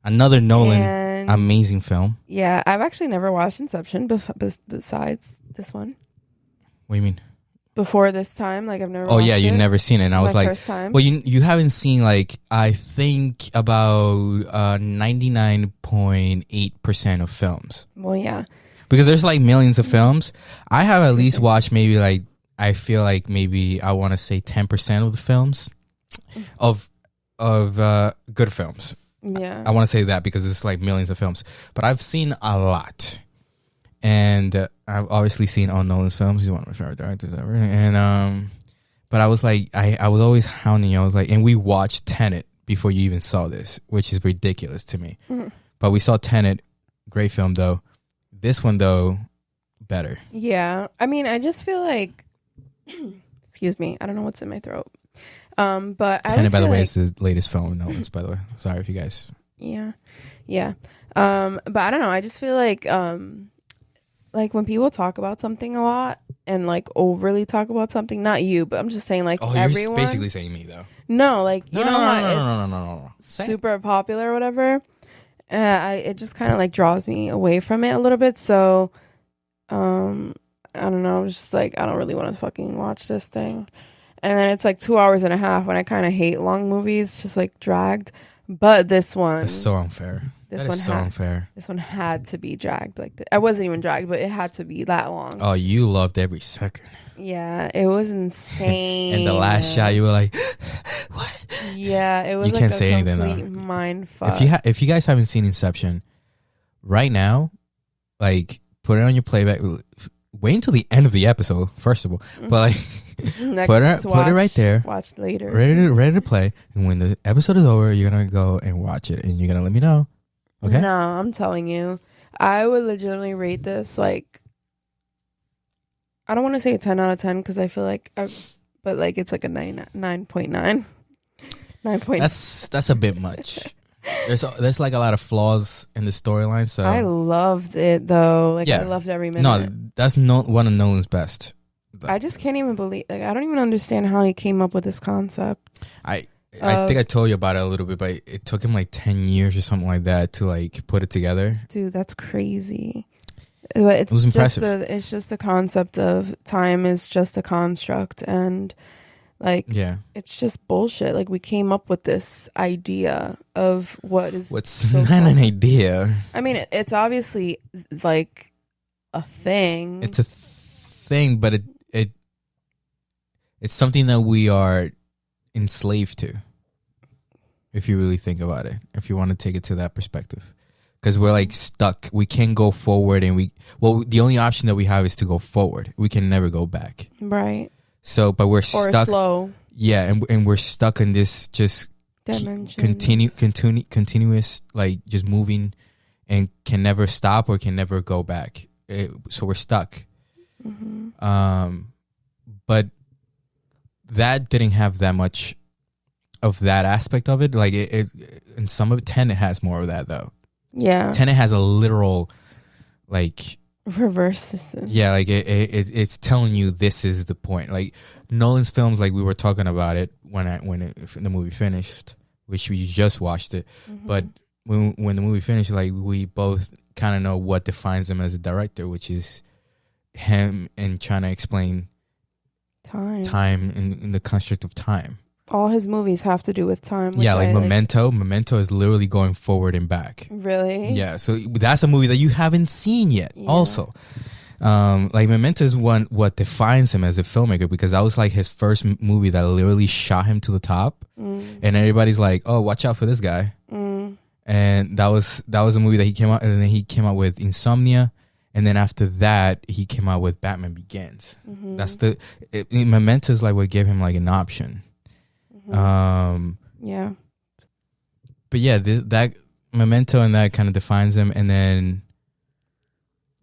Another Nolan And amazing film. yeah, I've actually never watched Inception besides this one. What do you mean? Before this time, like I've never. Oh yeah, watched you've it. never seen it. And I was My like, first time. well, you haven't seen like I think about 99.8% of films, Well, yeah. because there's like millions of films. I have at least watched maybe like I feel like maybe I want to say 10% of the films of good films. Yeah. I want to say that because it's like millions of films, but I've seen a lot. And I've obviously seen all Nolan's films. He's one of my favorite directors ever. And but I was like, I was always hounding you. I was like, and we watched Tenet before you even saw this, which is ridiculous to me. Mm-hmm. But we saw Tenet, great film though. This one though, better. Yeah. I mean, I just feel like, excuse me, I don't know what's in my throat. But I Tenet, by the way, like, is the latest film of Nolan's. By the way, sorry if you guys. Yeah. But I don't know. I just feel like when people talk about something a lot and like overly talk about something, not you, but I'm just saying like everyone. You're basically saying me though. No, like you know how No. it's super popular or whatever. It just kind of like draws me away from it a little bit. So, I don't know. I was just like, I don't really want to fucking watch this thing. And then it's like 2 hours and a half when I kind of hate long movies, just like dragged. But this one, That's so unfair. That is so unfair. This one had to be dragged. I wasn't even dragged, but it had to be that long. Oh, you loved every second. Yeah, it was insane. And the last shot, you were like, "What?" Yeah, it was. You like can't a say anything complete though. mind fuck. If you guys haven't seen Inception, right now, like put it on your playback. Wait until the end of the episode, first of all. But like, put it right there. Watch later. Ready to play. And when the episode is over, you're gonna go and watch it, and you're gonna let me know. Okay? No, I'm telling you, I would legitimately rate this like. I don't want to say a 10 out of 10 because I feel like, but like it's like a 9.9. 9.9. That's a bit much. There's like a lot of flaws in the storyline. So I loved it though. Like I loved every minute. No, that's one of Nolan's best. I just can't even believe. Like I don't even understand how he came up with this concept. I think I told you about it a little bit, but it took him like 10 years or something like that to like put it together. Dude, that's crazy. But it was impressive. It's just the concept of time is just a construct, and like it's just bullshit. Like we came up with this idea of what's so not an idea. I mean, it's obviously like a thing. It's a thing, but it's something that we are enslaved to. If you really think about it, if you want to take it to that perspective. Because we're like stuck. We can't go forward, and the only option that we have is to go forward. We can never go back. Right. So, but we're stuck. Slow. Yeah, and we're stuck in this just dimension. Continuous, like just moving, and can never stop or can never go back. So we're stuck. Mm-hmm. But that didn't have that much of that aspect of it. Like it in some of it, Tenet has more of that though. Yeah. Tenet has a literal, like reverse system. Yeah, like it's telling you this is the point. Like Nolan's films, like we were talking about it when the movie finished, which we just watched it. Mm-hmm. But when the movie finished, like we both kind of know what defines him as a director, which is him and trying to explain time in the construct of time. All his movies have to do with time. Yeah, like Memento. Memento is literally going forward and back. Really? Yeah, so that's a movie that you haven't seen yet. Yeah. Also, like Memento is what defines him as a filmmaker, because that was like his first movie that literally shot him to the top, and everybody's like, "Oh, watch out for this guy." And that was a movie that he came out, and then he came out with Insomnia, and then after that he came out with Batman Begins. Mm-hmm. That's Memento is like what gave him like an option. Yeah, but yeah, that Memento and that kind of defines him. And then,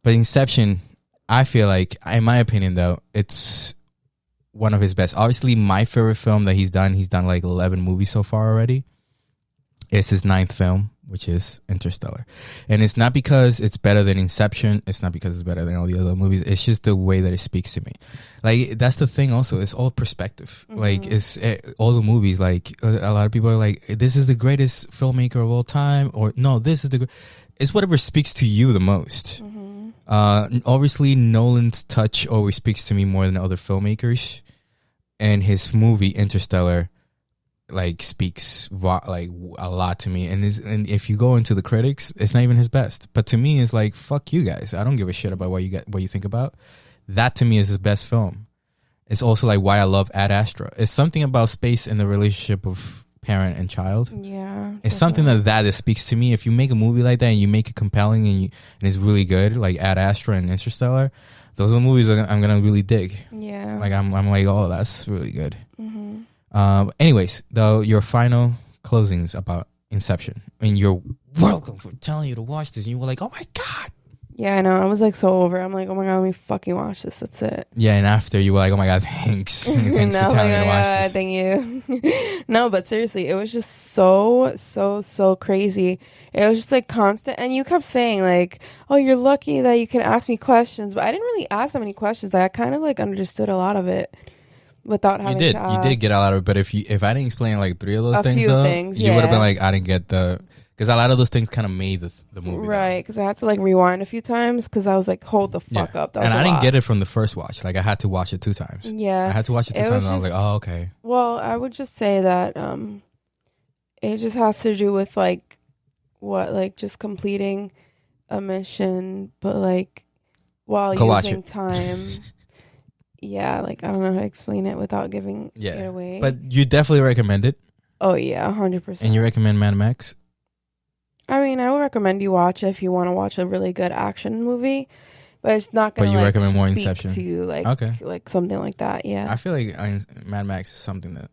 but Inception, I feel like, in my opinion though, it's one of his best. Obviously my favorite film that he's done like 11 movies so far already, It's his 9th film, which is Interstellar. And it's not because it's better than Inception. It's not because it's better than all the other movies. It's just the way that it speaks to me. Like, that's the thing also. It's all perspective. Like, it's all the movies. Like, a lot of people are like, this is the greatest filmmaker of all time. Or, no, this is it's whatever speaks to you the most. Obviously, Nolan's touch always speaks to me more than other filmmakers. And his movie, Interstellar, like speaks like a lot to me, and if you go into the critics, it's not even his best, but to me it's like, fuck you guys, I don't give a shit about what you think about that. To me is his best film. It's also like why I love Ad Astra. It's something about space and the relationship of parent and child. It's something that speaks to me. If you make a movie like that and you make it compelling and it's really good, like Ad Astra and Interstellar, those are the movies that I'm gonna really dig. Like I'm like, oh, that's really good. Anyways, though, your final closings about Inception, and you're welcome for telling you to watch this, and you were like, oh my god. Yeah, I know. I was like so over. I'm like, oh my god, let me fucking watch this. That's it. Yeah, and after you were like, oh my god, thanks. Thanks for telling me to watch this. Thank you. No, but seriously, it was just so crazy. It was just like constant, and you kept saying like, oh, you're lucky that you can ask me questions, but I didn't really ask that many questions. I kind of like understood a lot of it. Without having to ask. You did get a lot of it, but if I didn't explain like 3 of those things, though, you would have been like, I didn't get because a lot of those things kind of made the movie, right? Because I had to like rewind a few times because I was like, hold the fuck up. That was I didn't get it from the first watch. Like I had to watch it 2 times. Yeah, I had to watch it 2 times, and I was like, oh, okay. Well, I would just say that it just has to do with like just completing a mission, but like while using time. Yeah, like I don't know how to explain it without giving it away. But you definitely recommend it. Oh yeah, 100%. And you recommend Mad Max? I mean, I would recommend you watch it if you want to watch a really good action movie, but it's not going to. But you recommend more Inception? To like, like something like that. Yeah. I feel like Mad Max is something that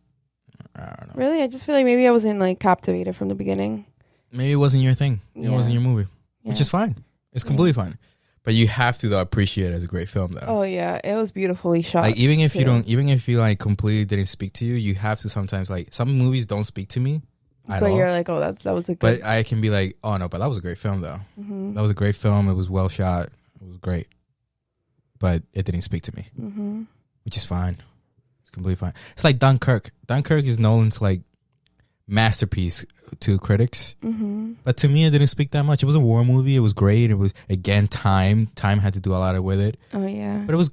I don't know. Really, I just feel like maybe I wasn't like captivated from the beginning. Maybe it wasn't your thing. It wasn't your movie, which is fine. It's completely fine. But you have to though appreciate it as a great film though. Oh yeah, it was beautifully shot. Like even if you like completely didn't speak to you, you have to sometimes like some movies don't speak to me at all. But you're like, oh, that was a good. But I can be like, oh no, but that was a great film though. That was a great film. It was well shot. It was great. But it didn't speak to me, which is fine. It's completely fine. It's like Dunkirk. Dunkirk is Nolan's like masterpiece to critics, but to me it didn't speak that much. It was a war movie. It was great. It was again time had to do a lot with it. Oh yeah, but it was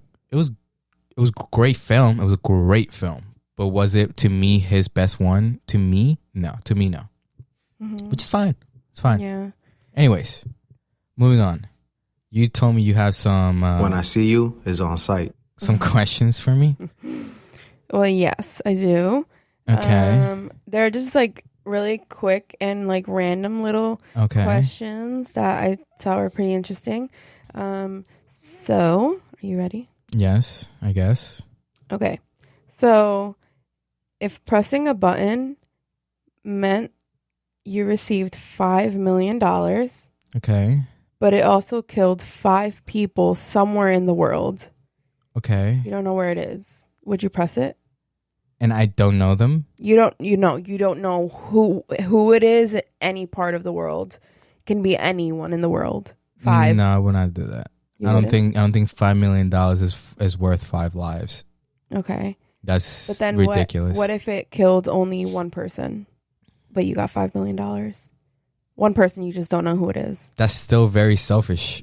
a great film. It was a great film, but was it to me his best one? To me no, which is fine. It's fine. Yeah. Anyways, moving on. You told me you have some When I See You is on site. Some questions for me. Well, yes, I do. Okay. They're just like really quick and like random little questions that I thought were pretty interesting. So, are you ready? Yes, I guess. Okay. So, if pressing a button meant you received $5 million, okay, but it also killed 5 people somewhere in the world. Okay. You don't know where it is. Would you press it? And I don't know them. You don't know who it is at any part of the world. It can be anyone in the world. 5. No, I would not do that. I don't think $5 million is worth 5 lives. Okay. That's but then ridiculous. What if it killed only one person, but you got $5 million? One person, you just don't know who it is. That's still very selfish.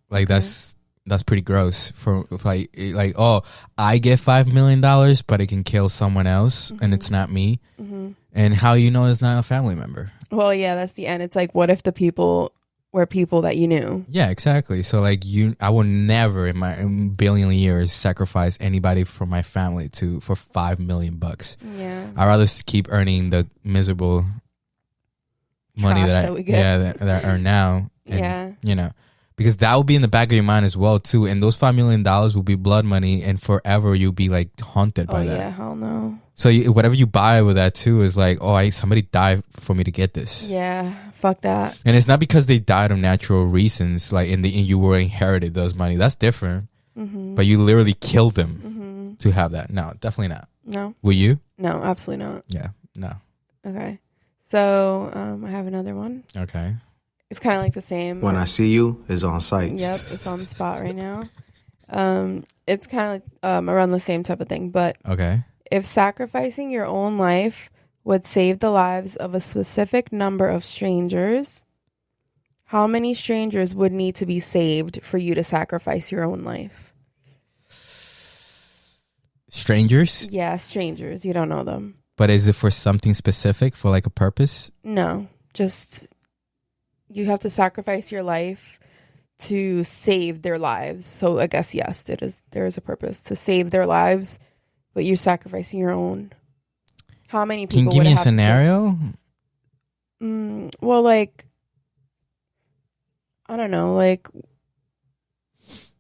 Like that's pretty gross for like oh, I get $5 million, but it can kill someone else and it's not me. And how you know it's not a family member? Well, yeah, that's the end. It's like, what if the people were people that you knew? Yeah, exactly. So like I will never in my billion years sacrifice anybody from my family for $5 million. Yeah, I'd rather keep earning the miserable money that I earn now. And, you know. Because that will be in the back of your mind as well, too. And those $5 million will be blood money, and forever you'll be like haunted by that. Oh, yeah, hell no. So whatever you buy with that, too, is like, oh, somebody died for me to get this. Yeah, fuck that. And it's not because they died of natural reasons, like you were inherited those money. That's different. But you literally killed them to have that. No, definitely not. No. Will you? No, absolutely not. Yeah, no. Okay. So I have another one. Okay. It's kind of like the same. When I see you is on sight. Yep, it's on the spot right now. It's kind of like around the same type of thing. But Okay. if sacrificing your own life would save the lives of a specific number of strangers, how many strangers would need to be saved for you to sacrifice your own life? Strangers? Yeah, strangers. You don't know them. But is it for something specific, for like a purpose? No, just you have to sacrifice your life to save their lives. So I guess, yes, there is a purpose to save their lives, but you're sacrificing your own. How many Can people you give would me a have scenario? Well, like, I don't know, like,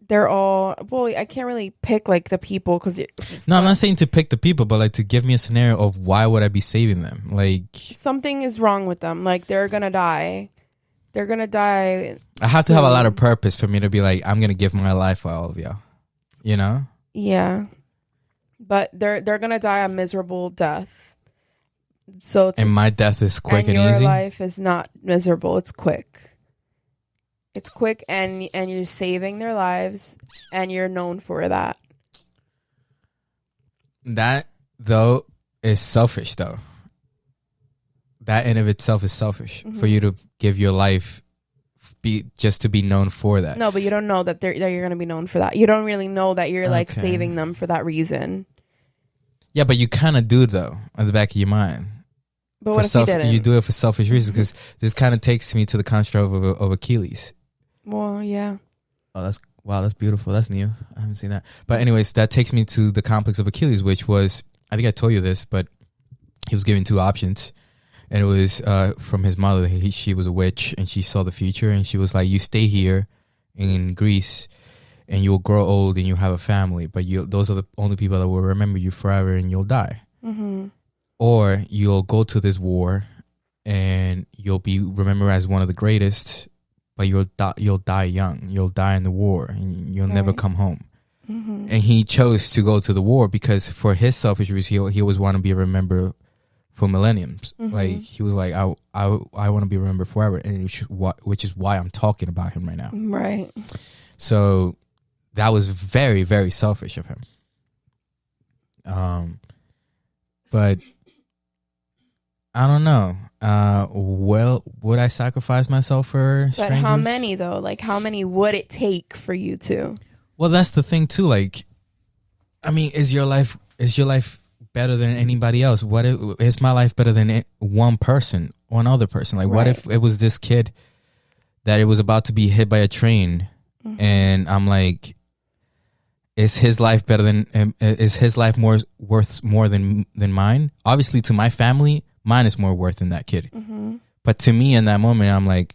they're all, well, I can't really pick, like, the people, because... No, I'm not saying to pick the people, but, like, to give me a scenario of why would I be saving them? Like... Something is wrong with them. Like, they're going to die. They're going to die. I have to have a lot of purpose for me to be like, I'm going to give my life for all of y'all. You know? Yeah. But they're going to die a miserable death. So and my death is quick and your easy? Your life is not miserable. It's quick. It's quick, and you're saving their lives, and you're known for that. That, though, is selfish, though. That in of itself is selfish. For you to give your life just to be known for that. No, but you don't know that you're going to be known for that. You don't really know that you're like saving them for that reason. Yeah, but you kind of do, though, in the back of your mind. But what if you didn't? You do it for selfish reasons, because this kind of takes me to the construct of Achilles. Well, yeah. Oh, that's beautiful. That's new. I haven't seen that. But anyways, that takes me to the complex of Achilles, which was, I think I told you this, but he was given two options. And it was from his mother. She was a witch, and she saw the future, and she was like, you stay here in Greece, and you'll grow old, and you'll have a family, but those are the only people that will remember you forever, and you'll die. Mm-hmm. Or you'll go to this war, and you'll be remembered as one of the greatest, but you'll die young. You'll die in the war, and you'll never come home. Mm-hmm. And he chose to go to the war because for his selfish reasons, he always want to be remembered for millenniums. Mm-hmm. Like he was like, I want to be remembered forever, and which is why I'm talking about him right now. Right. So that was very, very selfish of him. But I don't know. Well, would I sacrifice myself for strangers? But how many though? Like, how many would it take for you to? Well, that's the thing too. Like, I mean, is your life better than anybody else? What is my life better than one other person? Like, what if it was this kid that it was about to be hit by a train, and I'm like, is his life better than? Is his life worth more than mine? Obviously, to my family, mine is more worth than that kid. Mm-hmm. But to me, in that moment, I'm like,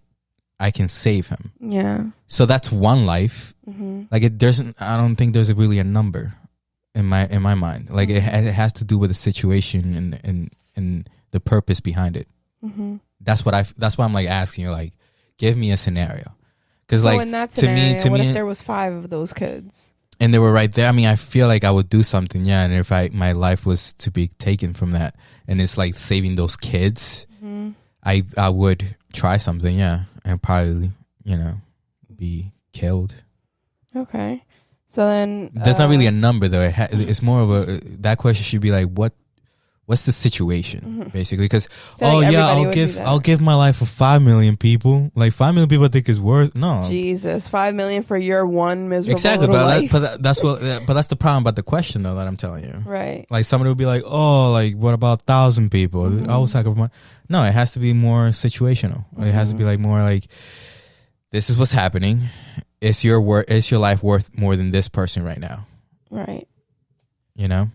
I can save him. Yeah. So that's one life. Mm-hmm. Like I don't think there's really a number in my mind. Like it has to do with the situation and the purpose behind it. Mm-hmm. That's why I'm like asking you, like, give me a scenario. Because like in that scenario, what if there was 5 of those kids? And they were right there. I mean, I feel like I would do something, yeah. And if my life was to be taken from that, and it's like saving those kids, I would try something, yeah, and probably be killed. Okay, so then there's not really a number though. It's more of that question should be like, what's the situation basically? Because I'll give my life for 5 million people. Like 5 million people I think is worth Jesus, 5 million for your one miserable exactly. Life. But that's the problem about the question though that I'm telling you. Right. Like somebody would be like, oh, like what about 1,000 people? I will sacrifice. No, it has to be more situational. It has to be like more like, this is what's happening. Is your life worth more than this person right now? Right. You know?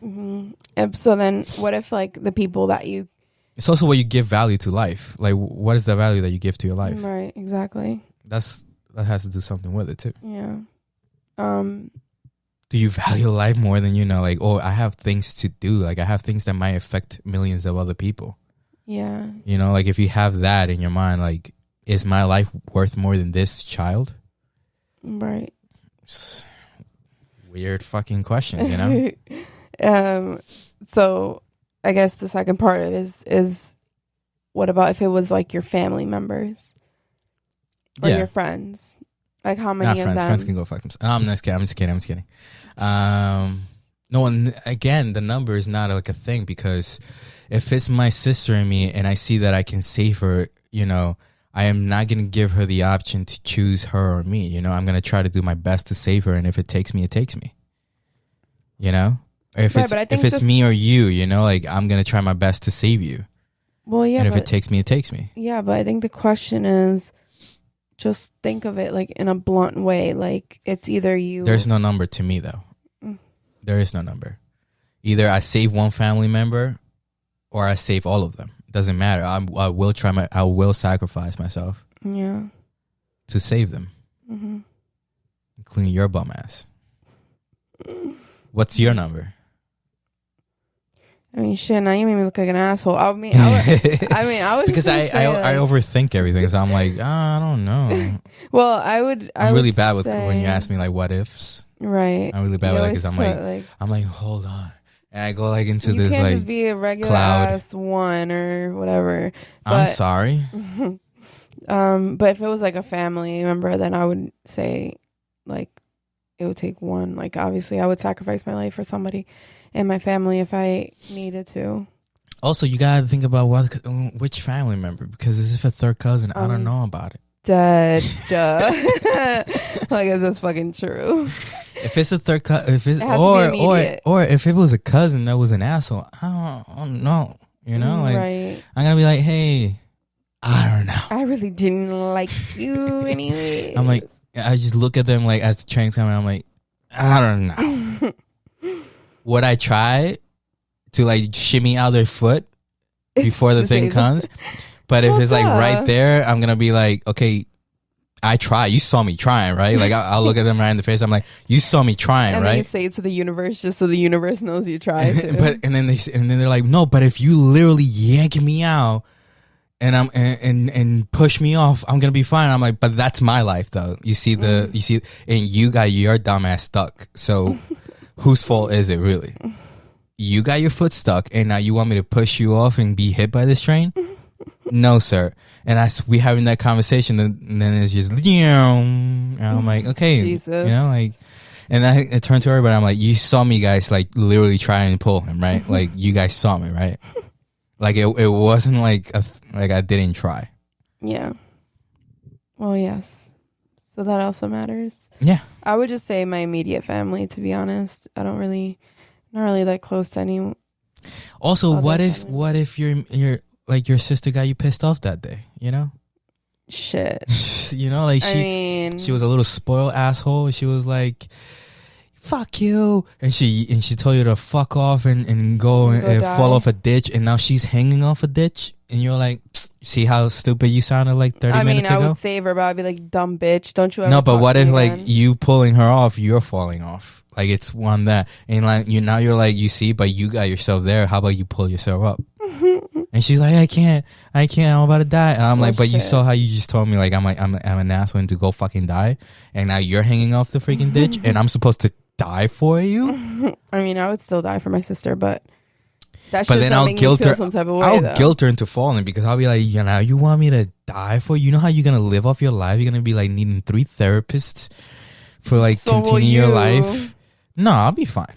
And so then what if like the people that you... It's also what you give value to life. Like what is the value that you give to your life? Right, exactly. That has to do something with it too. Yeah. Do you value life more than like, oh, I have things to do. Like I have things that might affect millions of other people. Yeah. Like if you have that in your mind, like, is my life worth more than this child? Right. Weird fucking questions, So I guess the second part of it is what about if it was like your family members or Yeah. your friends? Like how many Not of friends. them? Friends can go fuck themselves. I'm just kidding. No one. Again, the number is not like a thing, because if it's my sister and me, and I see that I can save her, you know, I am not going to give her the option to choose her or me. You know, I'm going to try to do my best to save her, and if it takes me, it takes me. You know, or if Right, it's me or you, you know, like I'm going to try my best to save you. Well, yeah, and if but, it takes me, it takes me. yeah, but I think the question is, just think of it like in a blunt way. Like it's either you. There's no number to me, though. There is no number. Either I save one family member, or I save all of them. It doesn't matter. I will sacrifice myself. Yeah. To save them, including your bum ass. What's your number? I mean, shit. Now you made me look like an asshole. I mean, I was because I overthink everything, so I'm like, I don't know. Well, I'm really bad with when you ask me like what ifs. Right. I'm really bad with that because I'm like, hold on, and I go like into this like you can't just be a regular cloud. ass one or whatever. I'm sorry. But if it was like a family member, then I would say like it would take one. Like obviously, I would sacrifice my life for somebody in my family if I needed to. Also, you gotta think about which family member, because this is a third cousin. I don't know about it. Dead, duh. Like, is this fucking true? If it's a third cousin, or if it was a cousin that was an asshole, I don't know. You know, like right. I'm gonna be like, hey, I don't know. I really didn't like you anyway. I'm like, I just look at them like as the train's coming. I'm like, I don't know. Would I try to like shimmy out their foot before the thing comes? But if it's like right there, I'm gonna be like, okay, I try. You saw me trying, right? Like I'll look at them right in the face. I'm like, you saw me trying, and right? And you say it to the universe just so the universe knows you tried to. and then they're like, no, but if you literally yank me out and and push me off, I'm gonna be fine. I'm like, but that's my life though. You see and you got your dumb ass stuck. So whose fault is it really? You got your foot stuck, and now you want me to push you off and be hit by this train? No, sir. And we having that conversation, and then it's just, and I'm like, okay, Jesus. You know, like, and I turned to everybody. I'm like, you saw me, guys, like literally try and pull him, right? Like you guys saw me, right? Like it wasn't like like I didn't try. Yeah. Well, yes. So that also matters. Yeah. I would just say my immediate family, to be honest. Not really that close to any. Also, what if your like your sister got you pissed off that day, you know? Shit. You know, like she was a little spoiled asshole, and she was like, fuck you, and she told you to fuck off and go and fall off a ditch, and now she's hanging off a ditch, and you're like, see how stupid you sounded like 30 minutes ago? I would save her, but I'd be like, dumb bitch, don't you ever. No, but what if like again? you pulling her off, you're falling off? Like it's one that, and like you're like, you see, but you got yourself there. How about you pull yourself up? And she's like, I can't, I'm about to die. And I'm like, but you saw how you just told me like I'm an asshole and to go fucking die, and now you're hanging off the freaking ditch, and I'm supposed to die for you? I mean, I would still die for my sister, but that's but just then not I'll making guilt me feel her. some type of way, I'll guilt her into falling, because I'll be like, you know, you want me to die for you? You know how you're gonna live off your life? You're gonna be like needing 3 therapists for like continue your life. No, I'll be fine.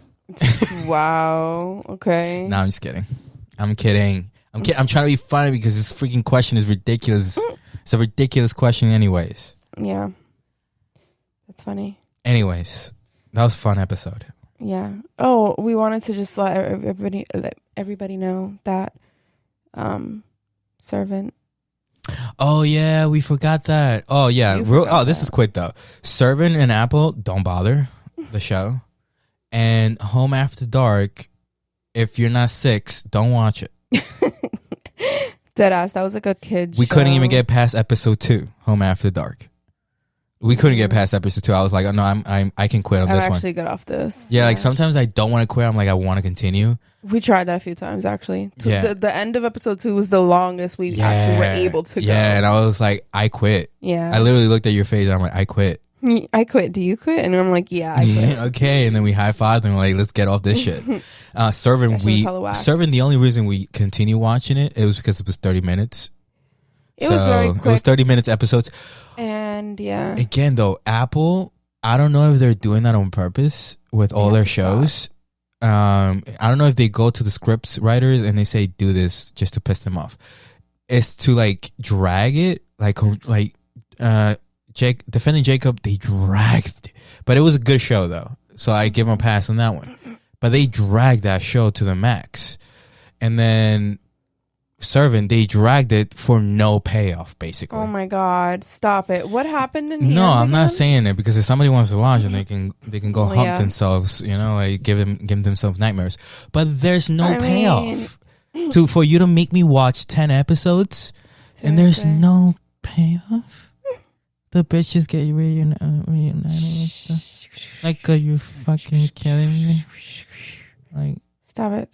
Wow. Okay. No, I'm just kidding. I'm kidding. I'm trying to be funny because this freaking question is ridiculous. It's a ridiculous question anyways. Yeah. That's funny. Anyways, that was a fun episode. Yeah. Oh, we wanted to just let everybody know that Servant. Oh yeah, we forgot that. Oh yeah. This is quick though. Servant and Apple, don't bother the show. And Home After Dark, if you're not 6, don't watch it. Deadass. That was like a kid We show. couldn't even get past episode 2, Home After Dark. We couldn't get past episode 2. I was like, oh no, I can quit on this one. I'm actually good off this. Yeah, like sometimes I don't want to quit. I'm like, I want to continue. We tried that a few times actually. Yeah. The end of episode 2 was the longest we actually were able to go. Yeah, and I was like, I quit. Yeah. I literally looked at your face. I'm like, I quit. I quit. Do you quit? And I'm like, yeah, I quit. Okay, and then we high-fived and we're like, let's get off this shit. Servant, the only reason we continue watching it was because it was 30 minutes. It was very quick. It was 30 minutes episodes. And yeah. Again, though, Apple, I don't know if they're doing that on purpose with all their shows. I don't know if they go to the scripts writers and they say, do this just to piss them off. It's to like drag it, Defending Jacob, they dragged. But it was a good show, though. So I give them a pass on that one. But they dragged that show to the max. And then Servant, they dragged it for no payoff, basically. Oh my God. Stop it. What happened in here? No, I'm not saying it because if somebody wants to watch it, they can go hump themselves, like give themselves nightmares. But there's no payoff. For you to make me watch 10 episodes and there's no payoff. The bitches get reunited and stuff. Like, are you fucking kidding me? Like, stop it.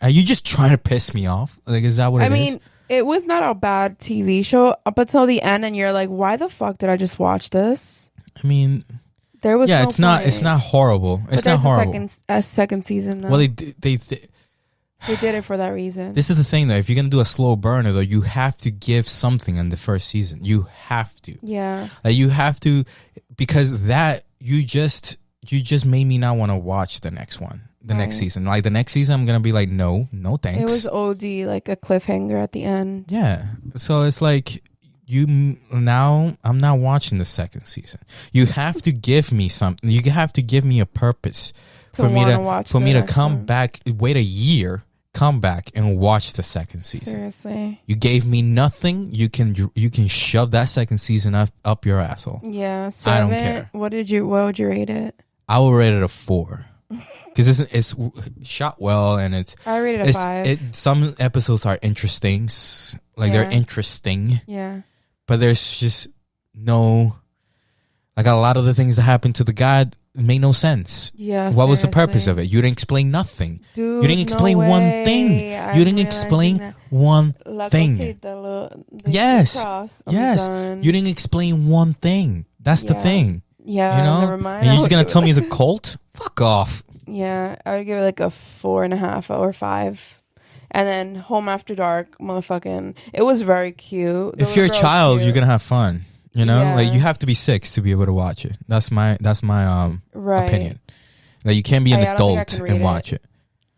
Are you just trying to piss me off? Like, is that what it is? I mean, it was not a bad TV show up until the end, and you're like, why the fuck did I just watch this? I mean, there was no it's not horrible. It's not horrible. A second season though. Well, they did it for that reason. This is the thing, though. If you're going to do a slow burner, though, you have to give something in the first season. You have to. Yeah. Like, you have to, because that, you just made me not want to watch the next one, next season. Like, the next season, I'm going to be like, no thanks. It was OD, like a cliffhanger at the end. Yeah. So it's like, I'm not watching the second season. You have to give me something. You have to give me a purpose for me to come back, wait a year, come back and watch the second season. Seriously. You gave me nothing. You can shove that second season up your asshole. Yeah. I don't care. What would you rate it? I will rate it a 4. Because it's shot well and I rated a 5. Some episodes are interesting. They're interesting. Yeah. But there's just no, like, a lot of the things that happen to the guy made no sense. Yeah. What was the purpose of it? You didn't explain nothing. Dude, you didn't explain one thing. You didn't explain one thing. Yes. You didn't explain one thing. That's the thing. Yeah. Never mind. And you're just gonna tell me it's a cult? Fuck off. Yeah, I would give it like a 4.5 or 5. And then Home After Dark, motherfucking, it was very cute. If you're a child, you're gonna have fun. Like, you have to be 6 to be able to watch it. That's my opinion. Like, you can't be an adult and watch it.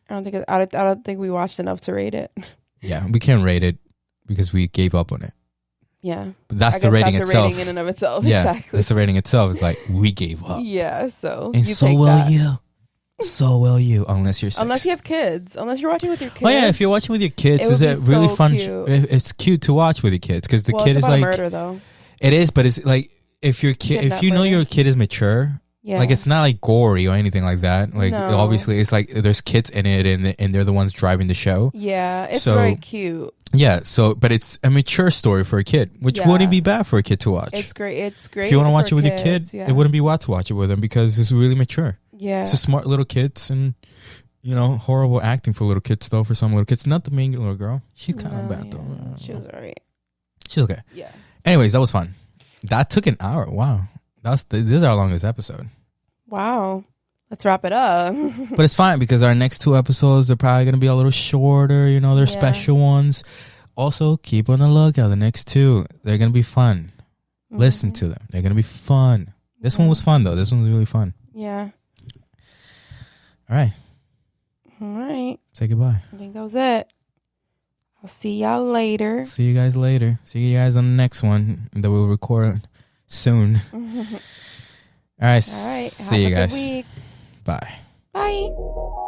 I don't think we watched enough to rate it. Yeah, we can't rate it because we gave up on it. Yeah, but that's the rating itself. Rating in and of itself. Yeah, exactly. That's the rating itself. It's like, we gave up. Yeah, so and so will you. So will you, unless you're 6. Unless you have kids. Unless you're watching with your kids. Oh yeah, if you're watching with your kids, it's a really fun. It's cute to watch with your kids because the kid is like murder though. It is, but it's like if your kid is mature. Yeah. Like, it's not like gory or anything like that. Like, obviously, it's like there's kids in it and they're the ones driving the show. Yeah, it's very cute. Yeah, but it's a mature story for a kid, which wouldn't be bad for a kid to watch. It's great. It's great. If you want to watch it with your kid, it wouldn't be bad to watch it with them because it's really mature. Yeah. It's a smart little kids and, horrible acting for little kids, though, for some little kids. Not the main little girl. She's kind of bad, though. She was alright. She's okay. Yeah. Anyways, that was fun. That took an hour. Wow. This is our longest episode. Wow. Let's wrap it up. But it's fine because our next 2 episodes are probably going to be a little shorter. They're special ones. Also, keep on the lookout. The next 2, they're going to be fun. Mm-hmm. Listen to them. They're going to be fun. This one was fun, though. This one was really fun. Yeah. All right. Say goodbye. I think that was it. I'll see y'all later. See you guys later. See you guys on the next one that we'll record soon. All right. See you guys. Good week. Bye. Bye.